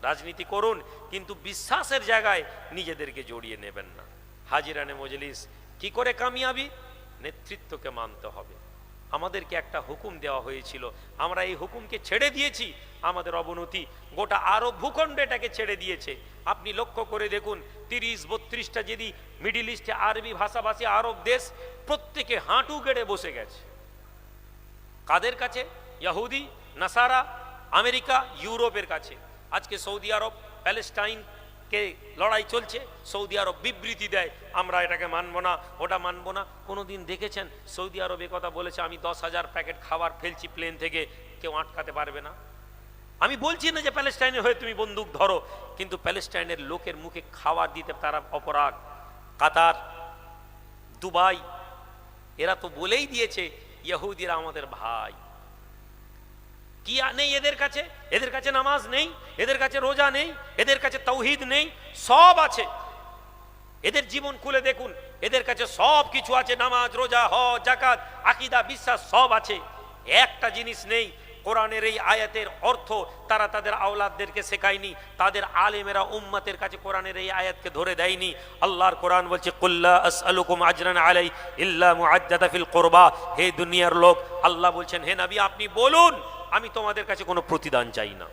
রাজনীতি করুন কিন্তু বিশ্বাসের জায়গায় নিজেদেরকে জড়িয়ে নেবেন না। হাজিরানে মজলিস কি করে কামিয়াবি? নেতৃত্বকে মানতে হবে। আমাদেরকে একটা হুকুম দেওয়া হয়েছিল, আমরা এই হুকুমকে ছেড়ে দিয়েছি, আমাদের অবনতি। গোটা আরব ভূখণ্ড এটাকে ছেড়ে দিয়েছে। আপনি লক্ষ্য করে দেখুন, 30-32টা যদি মিডিল ইস্টে আরবি ভাষাভাষী আরব দেশ, প্রত্যেকে হাঁটু গেড়ে বসে গেছে। কাদের কাছে? ইহুদি, নাসারা, আমেরিকা, ইউরোপের কাছে। আজকে সৌদি আরব প্যালেস্টাইনকে লড়াই চলছে, সৌদি আরব বিবৃতি দেয় আমরা এটাকে মানবো না, ওটা মানবো না। কোনোদিন দেখেছেন সৌদি আরব এ কথা বলেছে আমি 10,000 প্যাকেট খাবার ফেলছি প্লেন থেকে, কেউ আটকাতে পারবে না? আমি বলছি না যে প্যালেস্টাইনের হয়ে তুমি বন্দুক ধরো, কিন্তু প্যালেস্টাইনের লোকের মুখে খাবার দিতে তারা অপরাগ। কাতার, দুবাই, এরা তো বলেই দিয়েছে ইহুদিরা আমাদের ভাই। কি নেই এদের কাছে? এদের কাছে নামাজ নেই, এদের কাছে রোজা নেই, এদের কাছে তাওহীদ নেই, সব আছে। এদের জীবন খুলে দেখুন, এদের কাছে সব কিছু আছে, নামাজ, রোজা, হজ, যাকাত, আকীদা, বিশ্বাস সব আছে। একটা জিনিস নেই, কোরআনের এই আয়াতের অর্থ তারা তাদের আওলাদদেরকে শেখায়নি, তাদের আলেমেরা উম্মতের কাছে কোরআনের এই আয়াতকে ধরে দেয়নি। আল্লাহর কোরআন বলছে কুল্লা আসআলুকুম আজরান আলাই ইল্লা মুআদ্দাতা ফিল কুরবা। হে দুনিয়ার লোক, আল্লাহ বলছেন হে নবী আপনি বলুন, আমি তোমাদের কাছে কোনো প্রতিদান চাই না,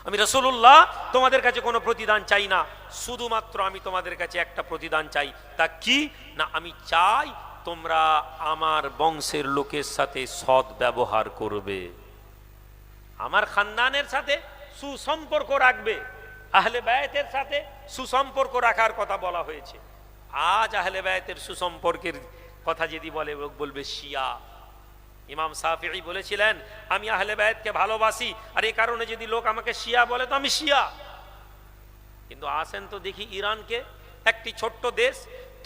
আমি রাসূলুল্লাহ তোমাদের কাছে কোনো প্রতিদান চাই না, শুধুমাত্র আমি তোমাদের কাছে একটা প্রতিদান চাই। তা কি না, আমি চাই তোমরা আমার বংশের লোকের সাথে সৎ ব্যবহার করবে, আমার খানদানের সাথে সুসম্পর্ক রাখবে। আহলে বায়তের সাথে সুসম্পর্ক রাখার কথা বলা হয়েছে। আজ আহলে বায়তের সুসম্পর্কের কথা যদি বলবে শিয়া। ইমাম শাফিঈ বলেছিলেন আমি আহলে বায়তকে ভালোবাসি, আর এই কারণে যদি লোক আমাকে শিয়া বলে তো আমি শিয়া। কিন্তু আসেন তো দেখি ইরানকে, একটি ছোট্ট দেশ,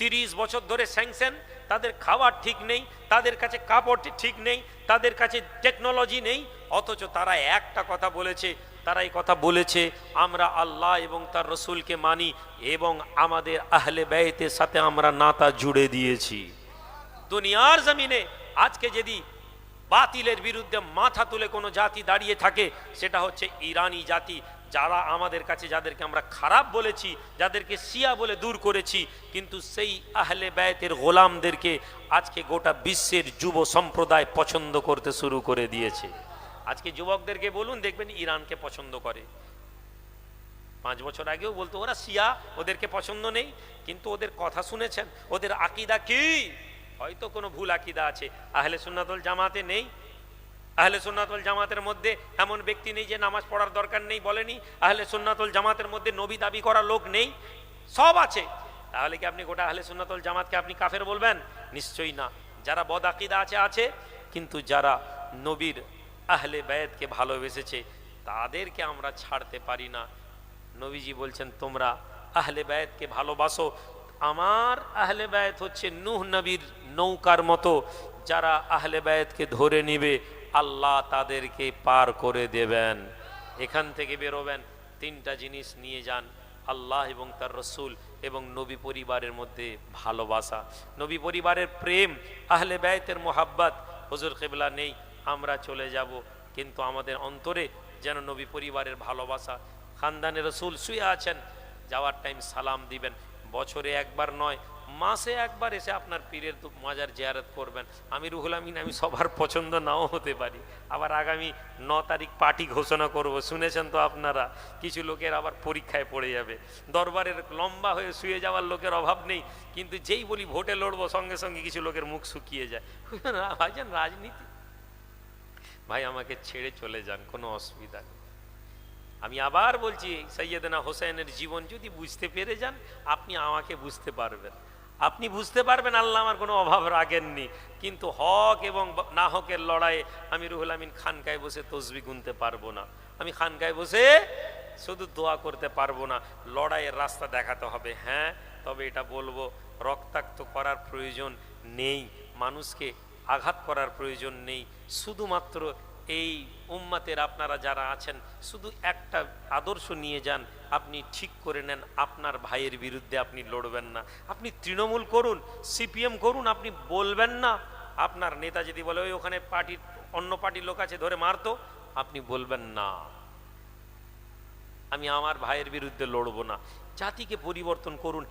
30 বছর ধরে স্যাংশন, তাদের খাবার ঠিক নেই, তাদের কাছে কাপড় ঠিক নেই, তাদের কাছে টেকনোলজি নেই, অথচ তারা একটা কথা বলেছে, তারা এই কথা বলেছে আমরা আল্লাহ এবং তার রসুলকে মানি এবং আমাদের আহলে বায়তের সাথে আমরা নাতা জুড়ে দিয়েছি। দুনিয়ার জমিনে আজকে যদি বাতিলের বিরুদ্ধে মাথা তুলে কোনো জাতি দাঁড়িয়ে থাকে, সেটা হচ্ছে ইরানি জাতি, যারা আমাদের কাছে, যাদেরকে আমরা খারাপ বলেছি, যাদেরকে শিয়া বলে দূর করেছি, কিন্তু সেই আহলে বায়তের গোলামদেরকে আজকে গোটা বিশ্বের যুব সম্প্রদায় পছন্দ করতে শুরু করে দিয়েছে। আজকে যুবকদেরকে বলুন, দেখবেন ইরানকে পছন্দ করে। 5 বছর আগেও বলতো ওরা শিয়া, ওদেরকে পছন্দ নেই, কিন্তু ওদের কথা শুনেছেন, ওদের আকীদা কি? হয়তো কোনো ভুল আকীদা আছে, আহলে সুন্নাত ওয়াল জামাতে নেই। আহলে সুন্নাত ওয়াল জামাতের মধ্যে এমন ব্যক্তি নেই যে নামাজ পড়ার দরকার নেই বলেনি, আহলে সুন্নাত ওয়াল জামাতের মধ্যে নবী দাবি করা লোক নেই, সব আছে। তাহলে কি আপনি গোটা আহলে সুন্নাত ওয়াল জামাতকে আপনি কাফের বলবেন? নিশ্চয়ই না। যারা বদ আকীদা আছে, কিন্তু যারা নবীর আহলে বায়তকে ভালোবেসেছে তাদেরকে আমরা ছাড়তে পারি না। নবীজি বলছেন তোমরা আহলে বায়তকে ভালোবাসো, আমার আহলে বায়াত হচ্ছে নূহ নবীর নৌকার মতো, যারা আহলে বায়াতকে ধরে নিবে আল্লাহ তাদেরকে পার করে দেবেন। এখান থেকে বেরোবেন, তিনটা জিনিস নিয়ে যান: আল্লাহ এবং তার রসুল এবং নবী পরিবারের মধ্যে ভালোবাসা, নবী পরিবারের প্রেম, আহলে বায়াতের মোহাব্বত। হুজুর কিবলা নেই, আমরা চলে যাব, কিন্তু আমাদের অন্তরে যেন নবী পরিবারের ভালোবাসা। খানদানে রসুল শুয়ে আছেন, যাওয়ার টাইম সালাম দিবেন। বছরে একবার নয়, মাসে একবার এসে আপনার পীরের মাজার জিয়ারত করবেন। আমি রুহুল আমিন, আমি সবার পছন্দ নাও হতে পারি। আবার আগামী 9 তারিখ পার্টি ঘোষণা করব, শুনেছেন তো আপনারা। কিছু লোকের আবার পরীক্ষায় পড়ে যাবে। দরবারের লম্বা হয়ে শুয়ে যাওয়ার লোকের অভাব নেই, কিন্তু যেই বলি ভোটে লড়বো, সঙ্গে সঙ্গে কিছু লোকের মুখ শুকিয়ে যায়। ভাইজান, রাজনীতি ভাই আমাকে ছেড়ে চলে যান, কোনো অসুবিধা নেই। আমি আবার বলছি, সৈয়দনা হোসেনের জীবন যদি বুঝতে পেরে যান, আপনি আমাকে বুঝতে পারবেন। আপনি বুঝতে পারবেন আল্লাহ আমার কোনো অভাব রাখেননি। কিন্তু হক এবং না হকের লড়াইয়ে আমি রুহুল আমিন খানকায় বসে তসবি গুনতে পারবো না, আমি খানকায় বসে শুধু দোয়া করতে পারবো না। লড়াইয়ের রাস্তা দেখাতে হবে। হ্যাঁ, তবে এটা বলবো, রক্তাক্ত করার প্রয়োজন নেই, মানুষকে আঘাত করার প্রয়োজন নেই। শুধুমাত্র এই উম্মাতের আপনারা যারা আছেন, শুধু একটা আদর্শ নিয়ে যান, আপনি ঠিক করে নেন আপনার ভাইয়ের বিরুদ্ধে আপনি লড়বেন না। আপনি তৃণমূল করুন, সিপিএম করুন, আপনি বলবেন না। আপনার নেতা যদি বলে ওই ওখানে পার্টির অন্য পার্টির লোক আছে, ধরে মারতো, আপনি বলবেন না আমি আমার ভাইয়ের বিরুদ্ধে লড়বো না। জাতিকে পরিবর্তন করুন,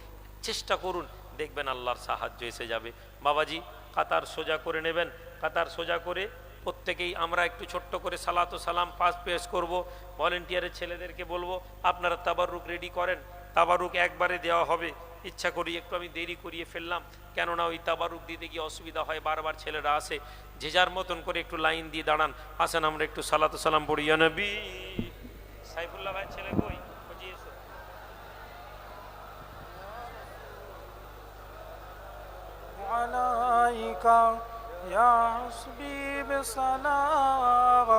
চেষ্টা করুন, দেখবেন আল্লাহর সাহায্য এসে যাবে। বাবাজি, কাতার সোজা করে নেবেন। কাতার সোজা করে প্রত্যেকেই আমরা একটু ছোট্ট করে সালাত ও সালাম পাস পেশ করব। ভলেন্টিয়ারের ছেলেদেরকে বলবো আপনারা তাবারুক রেডি করেন, তাবারুক একবারে দেওয়া হবে। ইচ্ছা করি একটু আমি দেরি করিয়ে ফেললাম, কেননা ওই তাবারুক দিতে গিয়ে অসুবিধা হয়, বারবার ছেলেরা আসে। যে যার মতন করে একটু লাইন দিয়ে দাঁড়ান। আসেন আমরা একটু সালাত ও সালাম পড়ি। ইয়া নবী। সাইফুল্লাহ ভাই ছেলে কই? আলাইকা ইয়া হাসবি বিসালাম।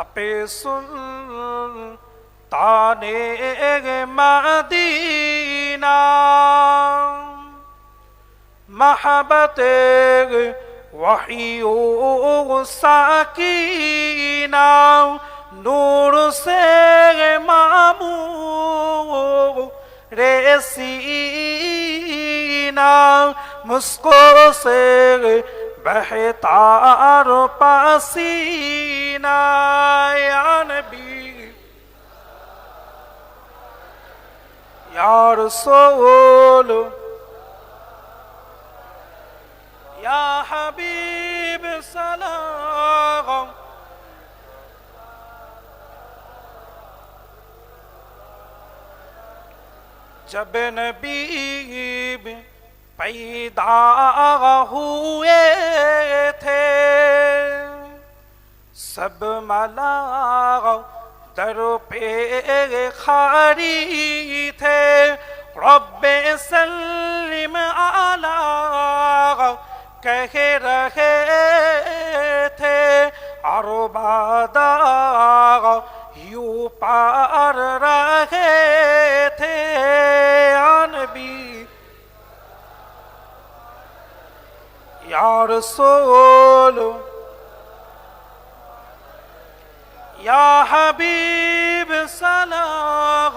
আপে সুলতানে মদিনা মাহাবতে ওয়াহি ও সাকিনা नूर से मामू रेसीना मुस्को से बहतार पसीना या नबी या रसूल या हबीब सलाम। जब नबी पैदा हुए थे सब मलाओ दर पे खारी थे। रब्बे सल्लिम आला कह रहे थे और बादा यूं पार रहे थे। नबी या रसूल या हबीब सलाम।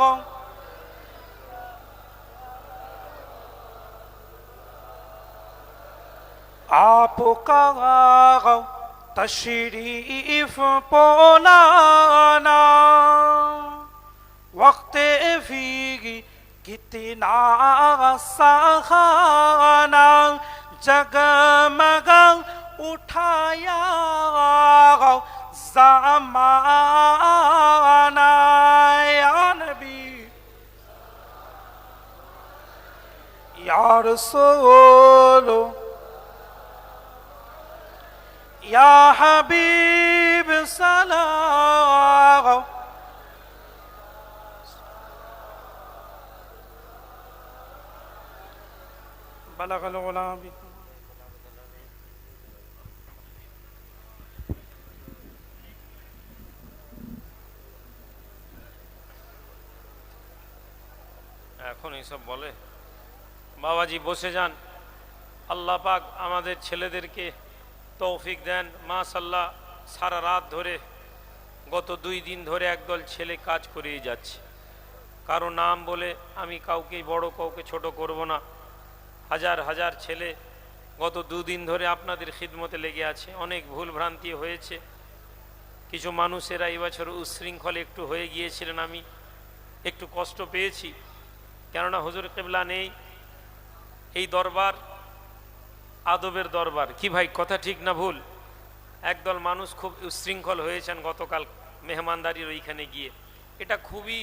आपका तशरीफ पोलाना वक्त फी कितना सहाना जगमग उठाया ज़माना। या नबी या रसूल या हबीब सलाम। बलगल गुलाम এখন এইসব বলে? বাবাজি বসে যান, আল্লাহ পাক আমাদের ছেলেদেরকে তৌফিক দেন। মাশাআল্লাহ, সারা রাত ধরে গত 2 দিন ধরে একদল ছেলে কাজ করেই যাচ্ছে। কারো নাম বলে আমি কাউকে বড় কাউকে ছোট করব না। হাজার হাজার ছেলে গত 2 দিন ধরে আপনাদের খিদমতে লেগে আছে। অনেক ভুল ভ্রান্তি হয়েছে, কিছু মানুষেরা এই বছর উচ্ছৃঙ্খল একটু হয়ে গিয়েছিলেন, আমি একটু কষ্ট পেয়েছি। কেননা হুজুর কিবলা নেই, এই দরবার আদবের দরবার। কি ভাই, কথা ঠিক না ভুল? একদল মানুষ খুব উচ্ছৃঙ্খল হয়েছেন গতকাল মেহমানদারির ওইখানে গিয়ে। এটা খুবই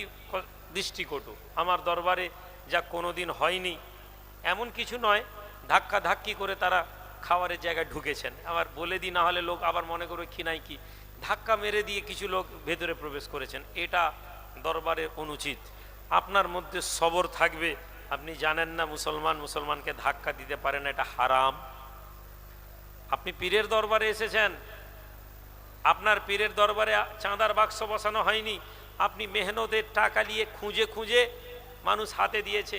দৃষ্টিকটু। আমার দরবারে যা কোনোদিন হয়নি, এমন কিছু নয়, ধাক্কা ধাক্কি করে তারা খাবারের জায়গায় ঢুকেছেন। আবার বলে দিই, না হলে লোক আবার মনে করবে কি নাই কি, ধাক্কা মেরে দিয়ে কিছু লোক ভেতরে প্রবেশ করেছেন। এটা দরবারে অনুচিত। আপনার মধ্যে সবর থাকবে। আপনি জানেন না মুসলমানকে ধাক্কা দিতে পারে না, এটা হারাম। আপনি পীরের দরবারে এসেছেন, আপনার পীরের দরবারে চাঁদার বাক্স বসানো হয়নি, আপনি মেহনতের টাকা নিয়ে খুঁজে খুঁজে মানুষ হাতে দিয়েছে।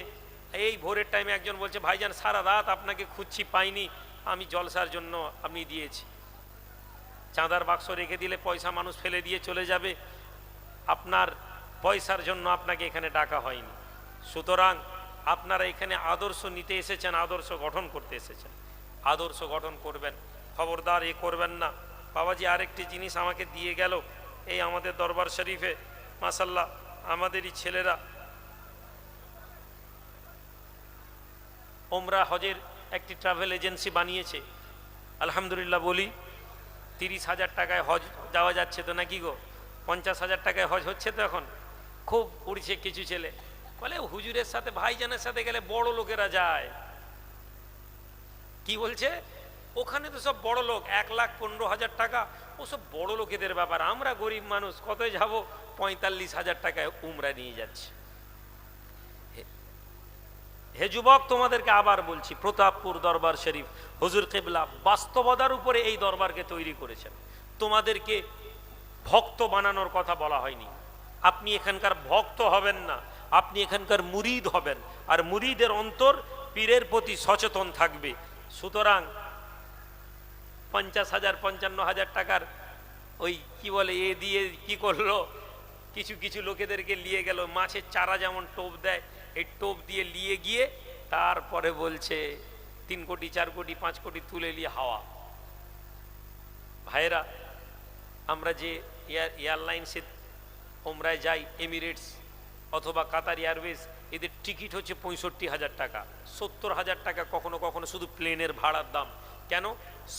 এই ভোরের টাইমে একজন বলছে, ভাইজান সারা রাত আপনাকে খুঁজছি পাইনি, আমি জলসার জন্য আমি দিয়েছি। চাঁদার বাক্স রেখে দিলে পয়সা মানুষ ফেলে দিয়ে চলে যাবে, আপনার পয়সার জন্য আপনাকে এখানে ডাকা হয়নি। সুতরাং আপনারা এখানে আদর্শ নিতে এসেছেন, আদর্শ গঠন করতে এসেছেন, আদর্শ গঠন করবেন। খবরদার এ করবেন না। বাবাজি আরেকটি জিনিস আমাকে দিয়ে গেল, এই আমাদের দরবার শরীফে মাশাআল্লাহ আমাদেরই ছেলেরা ওমরা হজের একটি ট্রাভেল এজেন্সি বানিয়েছে। আলহামদুলিল্লাহ বলি, 30,000 টাকায় হজ যাওয়া যাচ্ছে তো নাকি গো? 50,000 টাকায় হজ হচ্ছে তো এখন। খুব উড়ছে কিছু ছেলে, বলে হুজুরের সাথে ভাইজানের সাথে গেলে বড় লোকেরা যায়। কি বলছে? ওখানে তো সব বড় লোক, 1,15,000 টাকা, ও সব বড় লোকেদের ব্যাপার। আমরা গরিব মানুষ কতই যাব, 45,000 টাকায় উমরা নিয়ে যাচ্ছে। হে যুবক, তোমাদেরকে আবার বলছি, প্রতাপপুর দরবার শরীফ হুজুর কিবলা বাস্তবতার উপরে এই দরবারকে তৈরি করেছেন। তোমাদেরকে ভক্ত বানানোর কথা বলা হয়নি। আপনি এখানকার ভক্ত হবেন না, আপনি এখানকার মুরিদ হবেন, আর মুরিদের অন্তর পীরের প্রতি সচেতন থাকবে। সুতরাং 50,000 55,000 টাকার ওই কি বলে এ দিয়ে কি করলো, কিছু কিছু লোকেদেরকে নিয়ে গেল, মাছের চারা যেমন টোপ দেয়, এই টোপ দিয়ে নিয়ে গিয়ে তারপরে বলছে 3 কোটি 4 কোটি 5 কোটি তুলে নিয়ে হাওয়া। ভাইরা, আমরা যে এয়ারলাইন্সে ওমরায় যাই, এমিরেটস অথবা কাতার এয়ারওয়েজ, এদের টিকিট হচ্ছে 65,000 টাকা, 70,000 টাকা কখনো কখনো শুধু প্লেনের ভাড়ার দাম। কেন?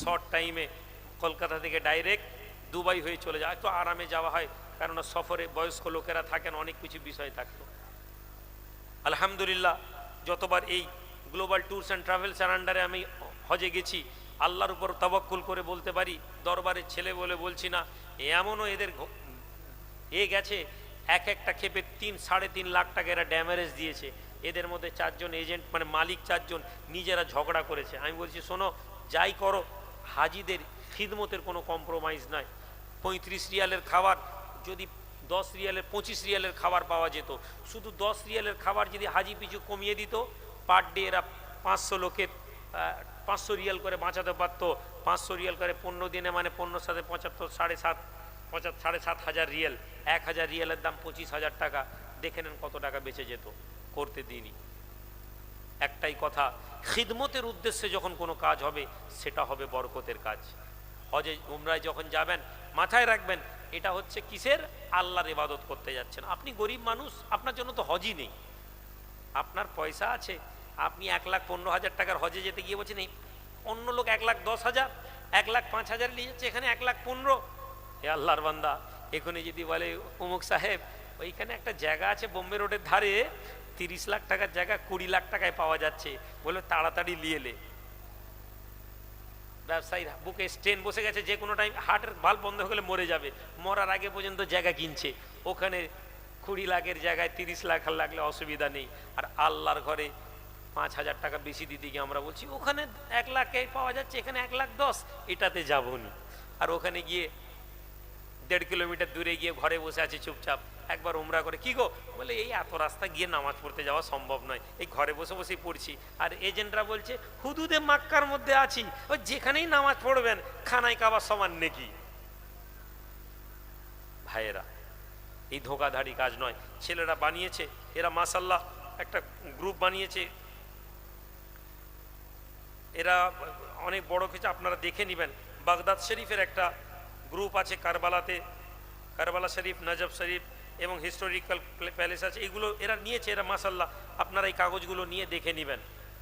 শর্ট টাইমে কলকাতা থেকে ডাইরেক্ট দুবাই হয়ে চলে যায়, তো আরামে যাওয়া হয়, কেননা সফরে বয়স্ক লোকেরা থাকেন, অনেক কিছু বিষয় থাকতো। আলহামদুলিল্লাহ, যতবার এই গ্লোবাল ট্যুরস অ্যান্ড ট্রাভেলসের আন্ডারে আমি হজে গেছি, আল্লাহর উপর তাওয়াক্কুল করে বলতে পারি, দরবারের ছেলে বলে বলছি না, এমনও এদের গেছে একটা ক্ষেপে 3-3.5 লাখ টাকা এরা ড্যামারেজ দিয়েছে। এদের মধ্যে 4 জন এজেন্ট, মানে মালিক 4 জন নিজেরা ঝগড়া করেছে। আমি বলছি, শোনো, যাই করো, হাজিদের খিদমতের কোনো কম্প্রোমাইজ নাই। 35 রিয়ালের খাবার যদি 10 রিয়ালের 25 রিয়ালের খাবার পাওয়া যেত, শুধু 10 রিয়ালের খাবার যদি হাজি পিছু কমিয়ে দিত, পার ডে এরা 500 লোকের 500 রিয়াল করে বাঁচাতে পারতো। 500 রিয়াল করে 15 দিনে, মানে 15 সাথে 75, 7,500 রিয়াল। 1,000 রিয়ালের দাম 25,000 টাকা। দেখে নেন কত টাকা বেঁচে যেত। করতে দিইনি। একটাই কথা, খিদমতের উদ্দেশ্যে যখন কোনো কাজ হবে, সেটা হবে বরকতের কাজ। হজে উমরায় যখন যাবেন, মাথায় রাখবেন, এটা হচ্ছে কিসের? আল্লাহর ইবাদত করতে যাচ্ছেন। আপনি গরিব মানুষ, আপনার জন্য তো হজই নেই। আপনার পয়সা আছে, আপনি 1,15,000 টাকার হজে যেতে গিয়ে বলছেন, এই অন্য লোক 1,10,000, 1,05,000 নিয়ে যাচ্ছে, এখানে 1,15,000। হে আল্লাহর বান্দা, এখনই যদি বলে অমুক সাহেব, ওইখানে একটা জায়গা আছে বোম্বে রোডের ধারে, 30 লাখ টাকার জায়গা 20 লাখ টাকায় পাওয়া যাচ্ছে, বলে তাড়াতাড়ি নিয়ে এলে। ব্যবসায়ী বুকে স্ট্রেন বসে গেছে, যে কোনো টাইম হার্টের ভাল্ব বন্ধ হয়ে গেলে মরে যাবে, মরার আগে পর্যন্ত জায়গা কিনছে। ওখানে 20 লাখের জায়গায় 30 লাখ লাগলে অসুবিধা নেই। আর আল্লাহর ঘরে 5,000 টাকা বেশি দিতে গিয়ে আমরা বলছি, ওখানে 1 লাখে পাওয়া যাচ্ছে, এখানে 1,10,000, এটাতে যাবনি। আর ওখানে গিয়ে 1.5 কিলোমিটার দূরে গিয়ে ঘরে বসে আছে চুপচাপ, একবার উমরা করে, কি গো, বলে এই এত রাস্তা গিয়ে নামাজ পড়তে যাওয়া সম্ভব নয়, এই ঘরে বসে বসেই পড়ছি। আর এজেন্টরা বলছে হুদুদে মাক্কার মধ্যে আছি, ওই যেখানেই নামাজ পড়বেন খানায় কাবা সমান নেকি। ভাইয়েরা, এই ধোকাধারী কাজ নয়। ছেলেরা বানিয়েছে, এরা মাশাআল্লাহ একটা গ্রুপ বানিয়েছে, এরা অনেক বড় কিছু, আপনারা দেখে নেবেন। বাগদাদ শরীফের একটা গ্রুপ আছে, কারবালাতে, কারবালা শরীফ, নজফ শরীফ এবং হিস্টোরিক্যাল প্যালেস আছে, এগুলো এরা নিয়েছে। এরা মাশাআল্লাহ, আপনারা এই কাগজগুলো নিয়ে দেখে নেবেন।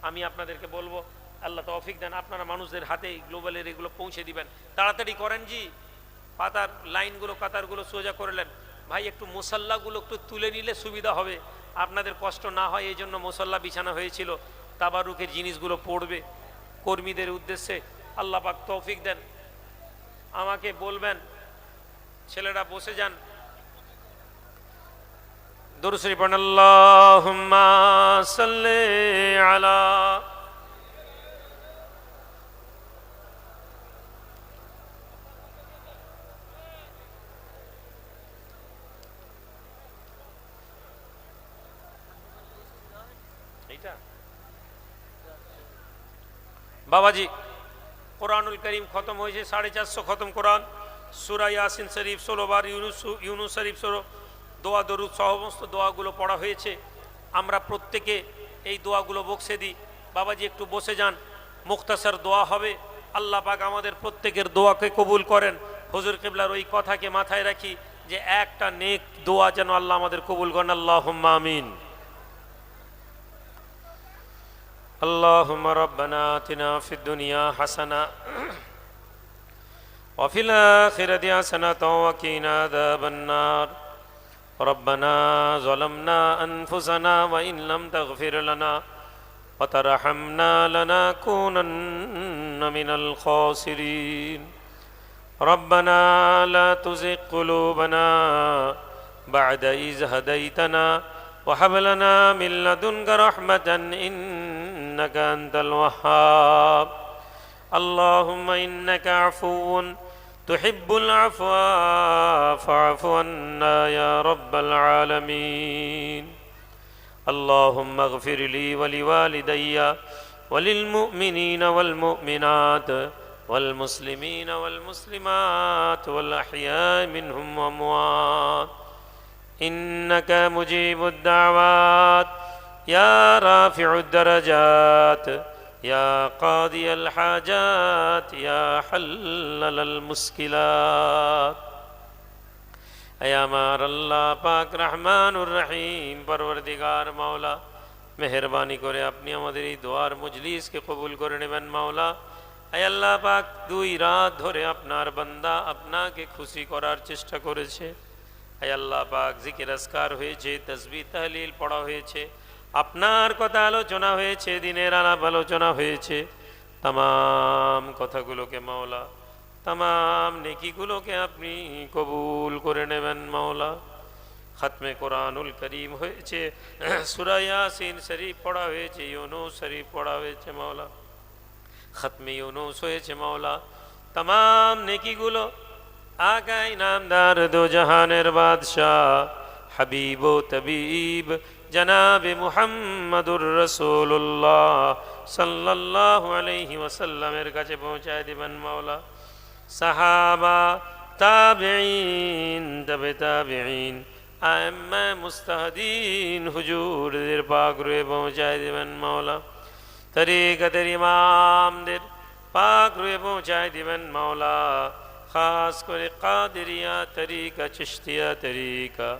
আমি আপনাদেরকে বলবো, আল্লাহ তৌফিক দেন, আপনারা মানুষদের হাতে গ্লোবালের এগুলো পৌঁছে দিবেন। তাড়াতাড়ি করেন জি, পাতার লাইনগুলো কাতারগুলো সোজা করলেন। ভাই একটু মুসাল্লাগুলো একটু তুলে নিলে সুবিধা হবে, আপনাদের কষ্ট না হয়, এই জন্য মুসাল্লা বিছানা হয়েছিল। তাবারুকের জিনিসগুলো পড়বে কর্মীদের উদ্দেশ্যে। আল্লাহ পাক তৌফিক দেন। আমাকে বলবেন, ছেলেরা বসে যান, দুরূদ শরীফ পড়েন, আল্লাহুম্মা সাল্লি আলা। বাবাজি কোরআনুল করিম খতম হয়েছে, 450 খতম কোরআন, সূরা ইয়াসিন শরীফ 16 বার, ইউনুস শরীফ 16, দোয়া দরুদ সমস্ত দোয়াগুলো পড়া হয়েছে। আমরা প্রত্যেকে এই দোয়াগুলো বক্সে দিই। বাবাজি একটু বসে যান, মুখতাসার দোয়া হবে। আল্লাহ পাক আমাদের প্রত্যেকের দোয়াকে কবুল করেন। হুজুর কিবলার ওই কথাকে মাথায় রাখি যে একটা নেক দোয়া যেন আল্লাহ আমাদের কবুল করেন। আল্লাহুম্মা আমিন। اللهم ربنا آتنا في الدنيا حسنة وفي الآخرة حسنة وقنا عذاب النار. ربنا ظلمنا أنفسنا وإن لم تغفر لنا وترحمنا لنكونن من الخاسرين. ربنا لا تزغ قلوبنا بعد إذ هديتنا وهب لنا من لدنك رحمة إنك أنت الوهاب. اللهم إنك عفو تحب العفو فاعف عنا يا رب العالمين. اللهم اغفر لي ولوالدي وللمؤمنين والمؤمنات والمسلمين والمسلمات والأحياء منهم وأموات إنك مجيب الدعوات يا رافع الدرجات يا قاضي الحاجات يا حلل المشكلات. اے ہمار اللہ پاک رحمان الرحیم পরবর্তীকার মাওলা, মেহেরবানি করে আপনি আমাদের এই দোয়ার মজলিসকে কবুল করে নেবেন মাওলা। আয় আল্লাহ পাক, 2 রাত ধরে আপনার বান্দা আপনাকে খুশি করার চেষ্টা করেছে। আয় আল্লাহ পাক, জিকির আজকার হয়েছে, তাসবিহ তাহলিল পড়া হয়েছে, আপনার কথা আলোচনা হয়েছে, দিনের আলাপ আলোচনা হয়েছে। तमाम কথাগুলোকে মাওলা, तमाम নেকিগুলোকে আপনি কবুল করে নেবেন মাওলা। খতমে কোরআনুল করিম হয়েছে, সূরা ইয়াসিন শরীফ পড়া হয়েছে, ইউনুস শরীফ পড়া হয়েছে মাওলা, খতমে ইউনুস হয়েছে মাওলা। तमाम নেকিগুলো आका इनामदार दो जहानेर बादशाह हबीब व तबीब जनाब मुहम्मदुर रसूलुल्लाह सल्लल्लाहु अलैहि वसल्लमेर काछे पहुँचाय दिबेन मौला। साहाबा ताबिईन तबे ताबिईन आइम्मा मुस्ताहदीन हुजूरदेर पाक रूहे पहुँचाय दिबेन मौला। तरीक़तेर इमामदेर पाक रूहे पहुँचाय दिबेन मौला। खास करे कादिरिया तरीका, चिश्तिया तरीका,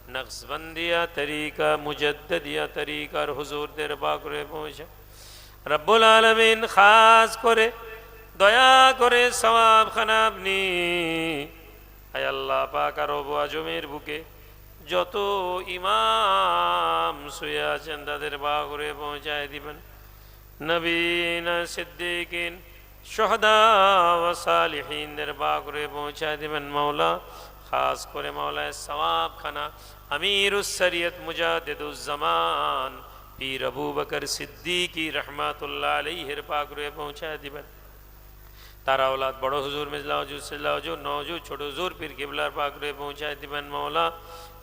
नक्शबंदिया तरीका, मुजद्दिदिया तरीका और हुजूर देर पाक रे पहुँचे। रब्बुल आलमीन खास करे दया करे सवाब खाना अपनी आय अल्लाह पाक रब आजमेर बुके যত ইমাম শুয়ে আছেন তাদের পাক রে পৌঁছায় দিবেন। নবীন সিদ্দিকিন शहदा व सालिहीन दर पाक रे पहुँचा दिबेन मौला। खास करे मौला सवाब खाना अमीरुस शरीयत मुजाद्दिदुज ज़मान पीर अबू बकर सिद्दीकी रहमतुल्लाह अलैहि पाक रे पहुँचा दिबेन। তারা औलाद বড় হুজুর মিজলা হুজুর সিল্লা হুজুর নজুর ছোট হুজুর পীর কিবলার পাক রে পৌঁছায় দিবেন মাওলা।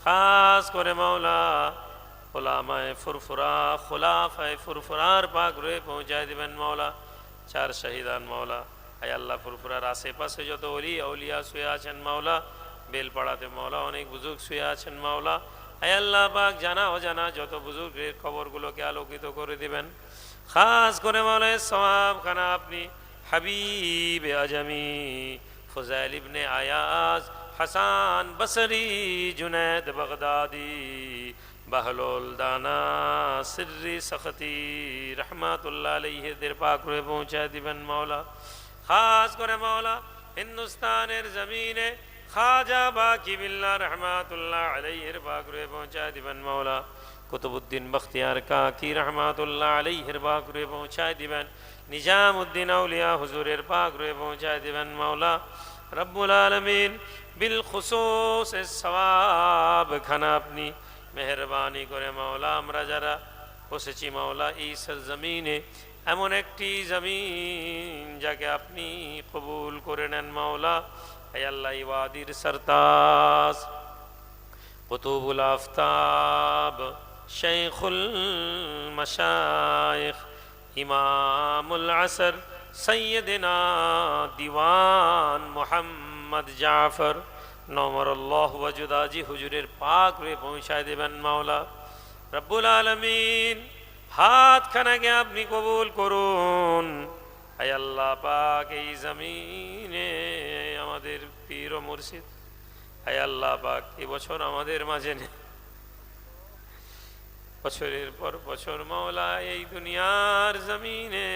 খাস করে মাওলা ওলামায়ে ফুরফুরা খোলাফায়ে ফুরফুরার পাক রে পৌঁছায় দিবেন মাওলা। চার শহীদান মাওলা, আয় আল্লাহ ফুরফুরার আশেপাশে যত ওলি আউলিয়া শুয়ে আছেন মাওলা, বেলপাড়াতে মাওলা অনেক বুজুর্গ শুয়ে আছেন মাওলা, আয় আল্লাহ পাক জানা অজানা যত বুজুর্গের কবরগুলোকে আলোকিত করে দিবেন। খাস করে মাওলা সওয়াব খানা আপনি হাবিব আজমি ফুজাইল ইবনে আয়াজ হাসান বসরি জুনেদ বাগদাদি বাহলুল দানা সিররি সখতি রহমাতুল্লাহ আলাইহিদের পাক রূহে পৌঁছায় দিবেন মাওলা। খাস করে মাওলা হিন্দুস্তানের জমিনে খাজা বাকি বিল্লাহ রহমাতুল্লাহ আলাইহির পাক রূহে পৌঁছায় দিবেন মাওলা। কুতুবুদ্দিন বখতিয়ার কাকি রহমাতুল্লাহ আলাইহির পাক রূহে পৌঁছায় দিবেন। নিজামুদ্দিন আউলিয়া হুজুরের পাক রূহে পৌঁছায় দিবেন মাওলা। রব্বুল আলামিন বিল খুসুস সওয়াব খানা আপনি মেহরবানি করে মাওলা আমরা যারা বসেছি মাওলা এই সরজমিনে, এমন একটি জমিন যাকে আপনি কবুল করে নেন মাওলা। হে আল্লাহ ওয়াদির সরতাজ কুতুবুল আফতাব শাইখুল মাশায়েখ ইমামুল আসর সৈয়দনা দিওয়ান মোহাম্মদ জাফর নমরুল্লাহ ওয়াজুদাজি হুজুরের পাক রে পৌঁছায় দেবেন মাওলা। রব্বুল আলামিন হাত খানাকে আপনি কবুল করুন। হে আল্লাহ পাক এই জমিনে আমাদের পীর ও মুর্শিদ, হে আল্লাহ পাক এবছর আমাদের মাঝে নেই, বছরের পর বছর মাওলা এই দুনিয়ার জমিনে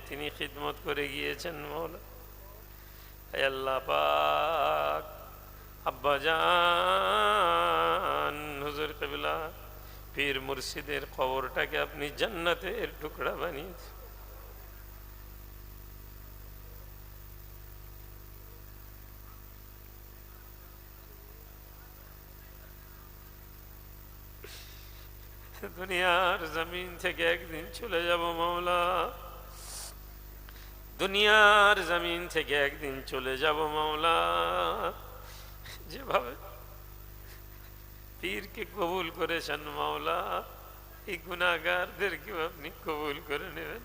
তিনি খিদমত করে গিয়েছেন মাওলা। হে আল্লাহ পাক আব্বাজান হুজুর কিবলা পীর মুর্শিদের কবরটাকে আপনি জান্নাতের টুকরা বানিয়েছেন। দুনিয়ার জমিন থেকে একদিন চলে যাব মাওলা, দুনিয়ার জমিন থেকে একদিন চলে যাব মাওলা। যেভাবে পীরকে কবুল করেছেন মাওলা, এই গুনাহগারদেরকেও আপনি কবুল করে নেবেন।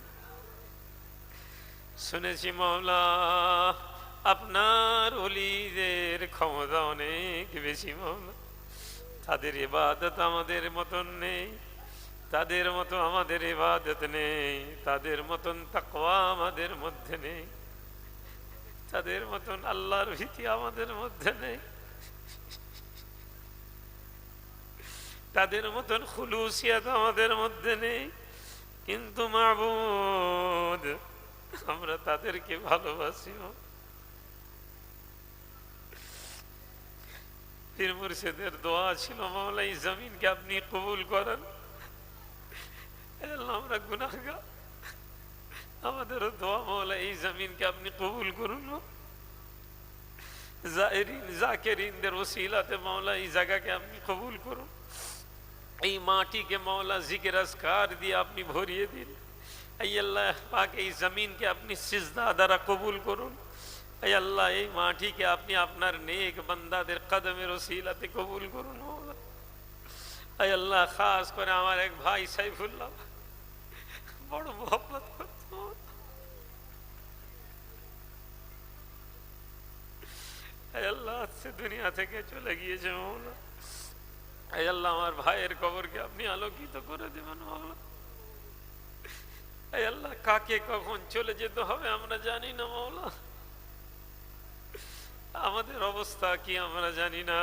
শুনেছি মাওলা আপনার ওলিদের ক্ষমতা অনেক বেশি মাওলা, তাদের ইবাদত আমাদের মতন নেই, তাদের মতো আমাদের ইবাদত নেই, তাদের মতন তাকওয়া আমাদের মধ্যে নেই, তাদের মতন আল্লাহর ভীতি আমাদের মধ্যে নেই, তাদের মতন খুলুসিয়াত আমাদের মধ্যে নেই। কিন্তু মাবুদ আমরা তাদেরকে ভালোবাসি। পীর মুর্শিদের দোয়া ছিল মাওলা এই জমিনকে আপনি কবুল করেন। আল্লাহ আমরা গুনাহগার, আমাদেরও দোয়া মাওলা এই জমিনকে আপনি কবুল করুন। জায়েরিন জাকেরিনদের ওসিলাতে মাওলা এই জায়গাকে আপনি কবুল করুন। এই মাটিকে মাওলা জিকির আজকার দিয়ে আপনি ভরিয়ে দিন। এই আল্লাহ পাক এই জমিনকে আপনি সিজদা দ্বারা কবুল করুন। এই আল্লাহ এই মাটিকে আপনি আপনার নেক বান্দাদের কদমের ওসিলাতে কবুল করুন মাওলা। এই আল্লাহ খাস করে আমার এক ভাই সাইফুল্লাহ বড় মোহাম্মত করত, এই আল্লাহ আজকে দুনিয়া থেকে চলে গিয়েছে মাওলা। এই আল্লাহ আমার ভাইয়ের কবরকে আপনি আলোকিত করে দেবেন মাওলা। এই আল্লাহ কাকে কখন চলে যেতে হবে আমরা জানি না মাওলা, আমাদের অবস্থা কি আমরা জানি না।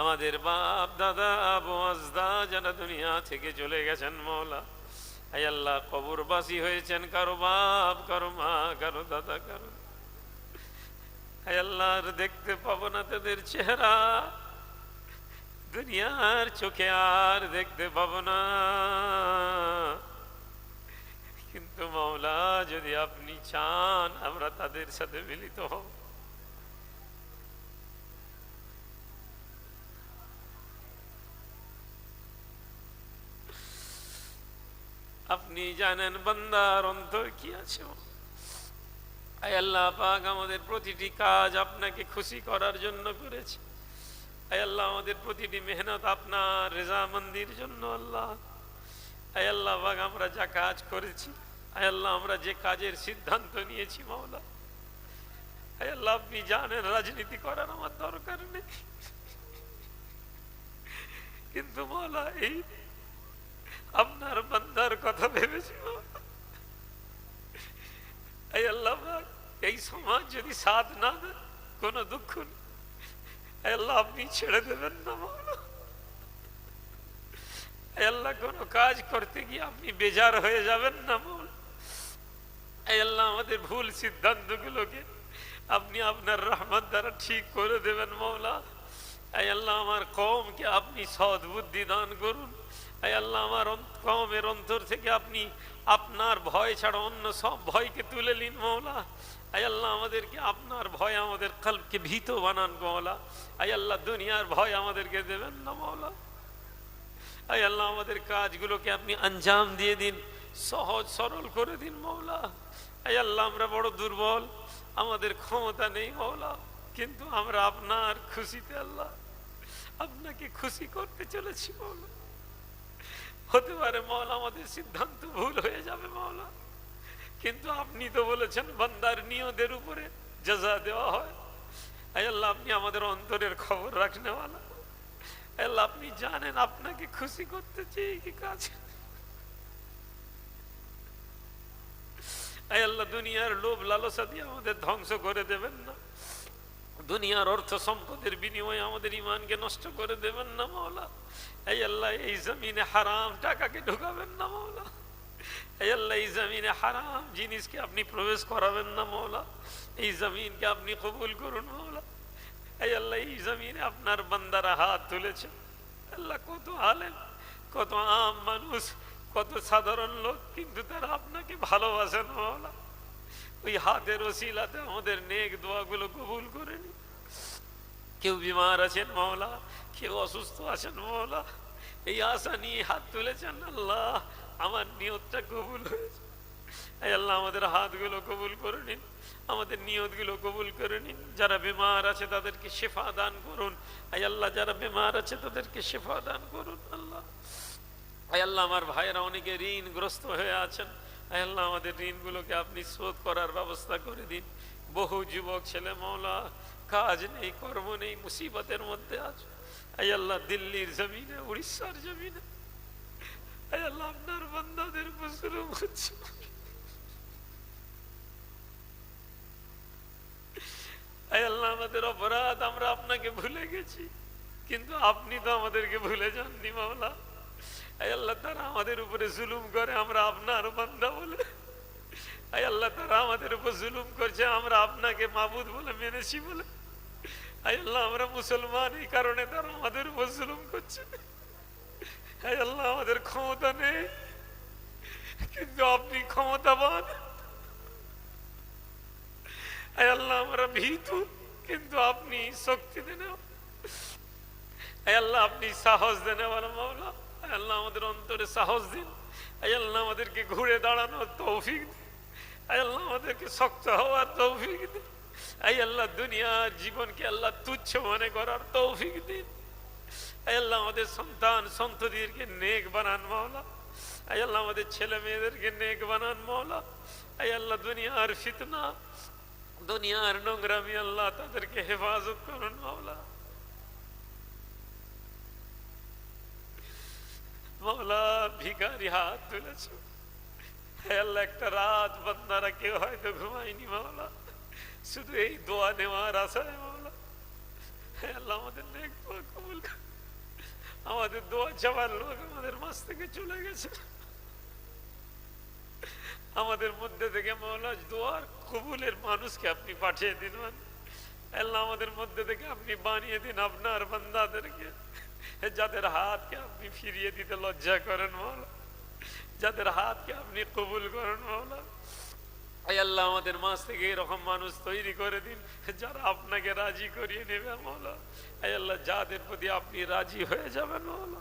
আমাদের বাপ দাদা আবু আজদা যারা দুনিয়া থেকে চলে গেছেন মাওলা, এই আল্লাহ কবরবাসী হয়েছেন, কারো বাপ কারো মা কারো দাদা কারো, এই আল্লাহ দেখতে পাবো না তাদের চেহারা, দুনিয়ার চোখে আর দেখতে পাবো না। কিন্তু মাওলা যদি আপনি চান আমরা তাদের সাথে মিলিত হব। আপনি জানেন বান্দার অন্তর কি আছে। আয় আল্লাহ পাক আমাদের প্রতিটি কাজ আপনাকে খুশি করার জন্য করেছি। আয় আল্লাহ আমাদের প্রতিটি মেহনত আপনার রেজামন্দির জন্য আল্লাহ। আয় আল্লাহ পাক আমরা যা কাজ করেছি, আয় আল্লাহ আমরা যে কাজের সিদ্ধান্ত নিয়েছি মাওলা, আয় আল্লাহ আপনি জানেন রাজনীতি করার আমার দরকার নেই, কিন্তু মাওলা এই আপনার বান্দার কথা ভেবেছি মাওলা। আয় আল্লাহ পাক এই সমাজ যদি সাথ না দেয় কোনো দুঃখ নেই, আয় আল্লাহ আপনি ছেড়ে দেবেন না মাওলা। আয় আল্লাহ কোনো কাজ করতে গিয়ে আপনি বেজার হয়ে যাবেন না মাওলা। আয় আল্লাহ আমাদের ভুল সিদ্ধান্তগুলোকে আপনি আপনার রহমত দ্বারা ঠিক করে দেবেন মাওলা। আয় আল্লাহ আমার কওমকে আপনি সৎ বুদ্ধি দান করুন। আয় আল্লাহ আমার কওমের অন্তর থেকে আপনি আপনার ভয় ছাড়া অন্য সব ভয়কে তুলে নিন মাওলা। আয় আল্লাহ আমাদেরকে আপনার ভয় আমাদের কলবকে ভীত বানান মাওলা। আয় আল্লাহ দুনিয়ার ভয় আমাদেরকে দেবেন না মাওলা। আয় আল্লাহ আমাদের কাজগুলোকে আপনি আঞ্জাম দিয়ে দিন, সহজ সরল করে দিন মাওলা। আয় আল্লাহ আমরা বড় দুর্বল, আমাদের ক্ষমতা নেই মাওলা, কিন্তু আমরা আপনার খুশিতে আল্লাহ আপনাকে খুশি করতে চলেছি মাওলা। হতে পারে মাওলা আমাদের সিদ্ধান্ত ভুল হয়ে যাবে মাওলা, কিন্তু আপনি তো বলেছেন বান্দার নিয়তের উপরে জাযা দেওয়া হয়। আয় আল্লাহ আপনি আমাদের অন্তরের খবর রাখনেওয়ালা। আয় আল্লাহ আপনি জানেন আপনাকে খুশি করতে চেয়ে কি কাজ। আয় আল্লাহ দুনিয়ার লোভ লালসা দিয়ে আমাদের ধ্বংস করে দেবেন না, দুনিয়ার অর্থ সম্পদের বিনিময়ে আমাদের ইমানকে নষ্ট করে দেবেন না মাওলা। এই আল্লাহ এই জমিনে হারাম টাকাকে ঢুকাবেন না মাওলা। এই আল্লাহ এই জমিনে হারাম জিনিসকে আপনি প্রবেশ করাবেন না মাওলা। এই জমিনকে আপনি কবুল করুন মাওলা। এই আল্লাহ এই জমিনে আপনার বান্দারা হাত তুলেছেন আল্লাহ, কত আলেম, কত আম মানুষ, কত সাধারণ লোক, কিন্তু তারা আপনাকে ভালোবাসেন মাওলা। ওই হাতের ওসিলাতে আমাদের নেক দোয়াগুলো কবুল করে নিন। কেউ বিমার আছেন মাওলা, কেউ অসুস্থ আছেন মাওলা, এই আশা নিয়ে হাত তুলেছেন আল্লাহ আমার নিয়তটা কবুল হয়েছে। এই আল্লাহ আমাদের হাতগুলো কবুল করে নিন, আমাদের নিয়তগুলো কবুল করে নিন। যারা বিমার আছে তাদেরকে শেফা দান করুন। এই আল্লাহ যারা বিমার আছে তাদেরকে শেফা দান করুন আল্লাহ। এই আল্লাহ আমার ভাইয়েরা অনেকে ঋণগ্রস্ত হয়ে আছেন, এই আল্লাহ আমাদের ঋণগুলোকে আপনি শোধ করার ব্যবস্থা করে দিন। বহু যুবক ছেলে মাওলা কাজ নেই, কর্ম নেই, মুসিবতের মধ্যে আছে। এই আল্লাহ দিল্লির জমিনে, উড়িষ্যার জমিনে এই আল্লাহ আপনার বান্দাদের উপর জুলুম হচ্ছে। এই আল্লাহ আমাদের অপরাধ, আমরা আপনাকে ভুলে গেছি, কিন্তু আপনি তো আমাদেরকে ভুলে যাননি মাওলা। এই আল্লাহ তারা আমাদের উপরে জুলুম করে, আমরা আপনার বান্দা বলে। এই আল্লাহ তারা আমাদের উপর জুলুম করছে, আমরা আপনাকে মাবুদ বলে মেনেছি বলে। এই আল্লাহ আমরা মুসলমান, এই কারণে তারা আমাদের উপর জুলুম করছে। এই আল্লাহ আমাদের ক্ষমতা নেই, কিন্তু আপনি ক্ষমতাবান। এই আল্লাহ আমরা ভীতু, কিন্তু আপনি শক্তি দেন। এই আল্লাহ আপনি সাহস দেন মাওলা। এই আল্লাহ আমাদের অন্তরে সাহস দিন। এই আল্লাহ আমাদেরকে ঘুরে দাঁড়ানোর তৌফিক দিন। এই আল্লাহ আমাদেরকে শক্ত হওয়ার তৌফিক দিন। এই আল্লাহ দুনিয়ার জীবনকে আল্লাহ তুচ্ছ মনে করার তৌফিক দিন। এই আল্লাহ আমাদের সন্তান সন্ততিদেরকে নেক বানান মাওলা। এই আল্লাহ আমাদের ছেলে মেয়েদেরকে নেক বানান মাওলা। এই আল্লাহ দুনিয়ার ফিতনা, দুনিয়ার নোংরামি আল্লাহ তাদেরকে হেফাজত করুন মাওলা। মাওলা ভিখারি হাত তুলেছে, হে আল্লাহ একটা রাত বান্দারা কেউ হয়তো ঘুমায়নি মাওলা, শুধু এই দোয়া নেওয়ার আশায় মাওলা। হে আল্লাহ আমাদের নেক দোয়া কবুল কর। আমাদের দোয়া চাওয়ার লোক আমাদের মাঝ থেকে চলে গেছে, আমাদের মধ্যে থেকে মাওলা দোয়ার কবুলের মানুষকে আপনি পাঠিয়ে দিন। আল্লাহ আমাদের মধ্যে থেকে আপনি বানিয়ে দিন আপনার বান্দাদেরকে, যাদের হাতকে আপনি ফিরিয়ে দিতে লজ্জা করেন মাওলা, যাদের হাতকে আপনি কবুল করেন মাওলা। আয় আল্লাহ আমাদের মাঝ থেকে এরকম মানুষ তৈরি করে দিন যারা আপনাকে রাজি করিয়ে নেবে মাওলা। আয় আল্লাহ যাদের প্রতি আপনি রাজি হয়ে যাবেন মাওলা।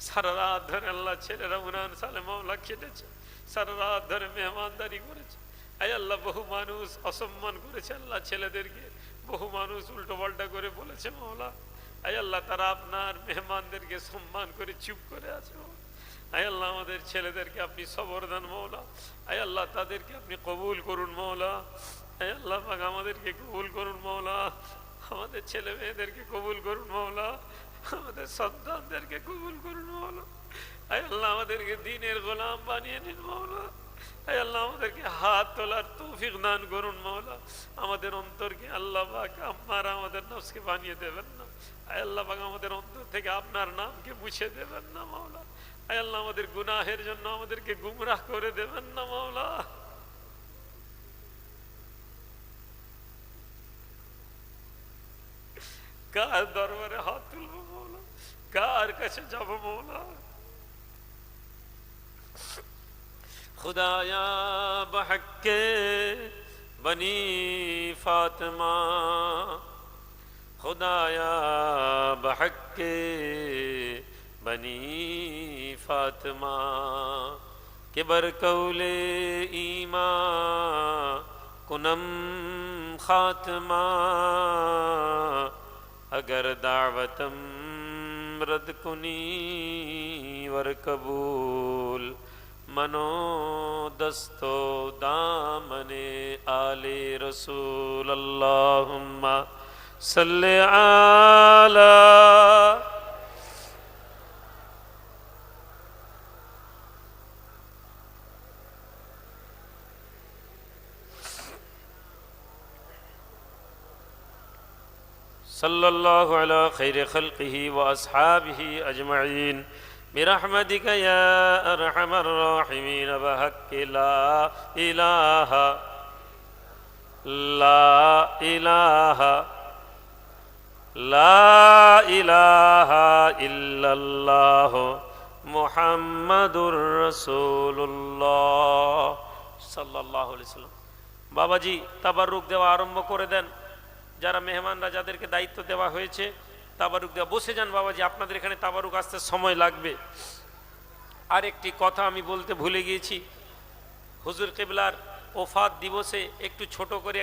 সারা রাত ধরে আল্লাহ ছেলেরা উনান সালে মাওলা খেটেছে, সারা রাত ধরে মেহমানদারি করেছে। আয় আল্লাহ বহু মানুষ অসম্মান করেছে আল্লাহ ছেলেদেরকে, বহু মানুষ উল্টো পাল্টা করে বলেছে মাওলা। আয় আল্লাহ তারা আপনার মেহমানদেরকে সম্মান করে চুপ করে আছে। আয় আল্লাহ আমাদের ছেলেদেরকে আপনি সবর দেন মাওলা। আয় আল্লাহ তাদেরকে আপনি কবুল করুন মাওলা। আয় আল্লাহ পাক আমাদেরকে কবুল করুন মাওলা, আমাদের ছেলে মেয়েদেরকে কবুল করুন মাওলা, আমাদের সন্তানদেরকে কবুল করুন মাওলা। আয় আল্লাহ আমাদেরকে দ্বীনের গোলাম বানিয়ে নিন মাওলা। আয় আল্লাহ আমাদেরকে হাত তোলার তৌফিক দান করুন মাওলা। আমাদের অন্তরকে আল্লাহ পাক আপনার আমাদের নফসকে বানিয়ে দেবেন না। আয় আল্লাহ পাক আমাদের অন্তর থেকে আপনার নামকে মুছে দেবেন না মাওলা। আয় আল্লাহ আমাদের গুনাহের জন্য আমাদেরকে গুমরাহ করে দেবেন না মাওলা। কার দরবারে হাত তুলবো মাওলা, কার কাছে যাবো মাওলা। खुदाया बहक्के बनी फातिमा, खुदाया बहक्के बनी फातिमा, के बरकौले ईमा कुनम खात्मा, अगर दावतम रद कुनी वर कबूल, मनो दस्तो दामने आले रसूल, अल्लाहुम्मा सल्ले आला। सल्लल्लाहु अला खैर खल्क़िही व अस्हाबिही अजमईन बिरहमतिक या अरहमर राहिमीन बहक्के ला इलाहा इल्लल्लाह मुहम्मदुर रसूलुल्लाह सल्लल्लाहु अलैहि वसल्लम। बाबाजी ताबारुक देवा आरम्भ करे देन। যারা মেহমানরা যাদেরকে দায়িত্ব দেওয়া হয়েছে তাবারুক দেওয়া। বসে যান বাবাজি, আপনাদের এখানে তাবারুক আসতে সময় লাগবে। আর একটি কথা আমি বলতে ভুলে গিয়েছি, হুজুর কিবলার ওফাত দিবসে একটু ছোট করে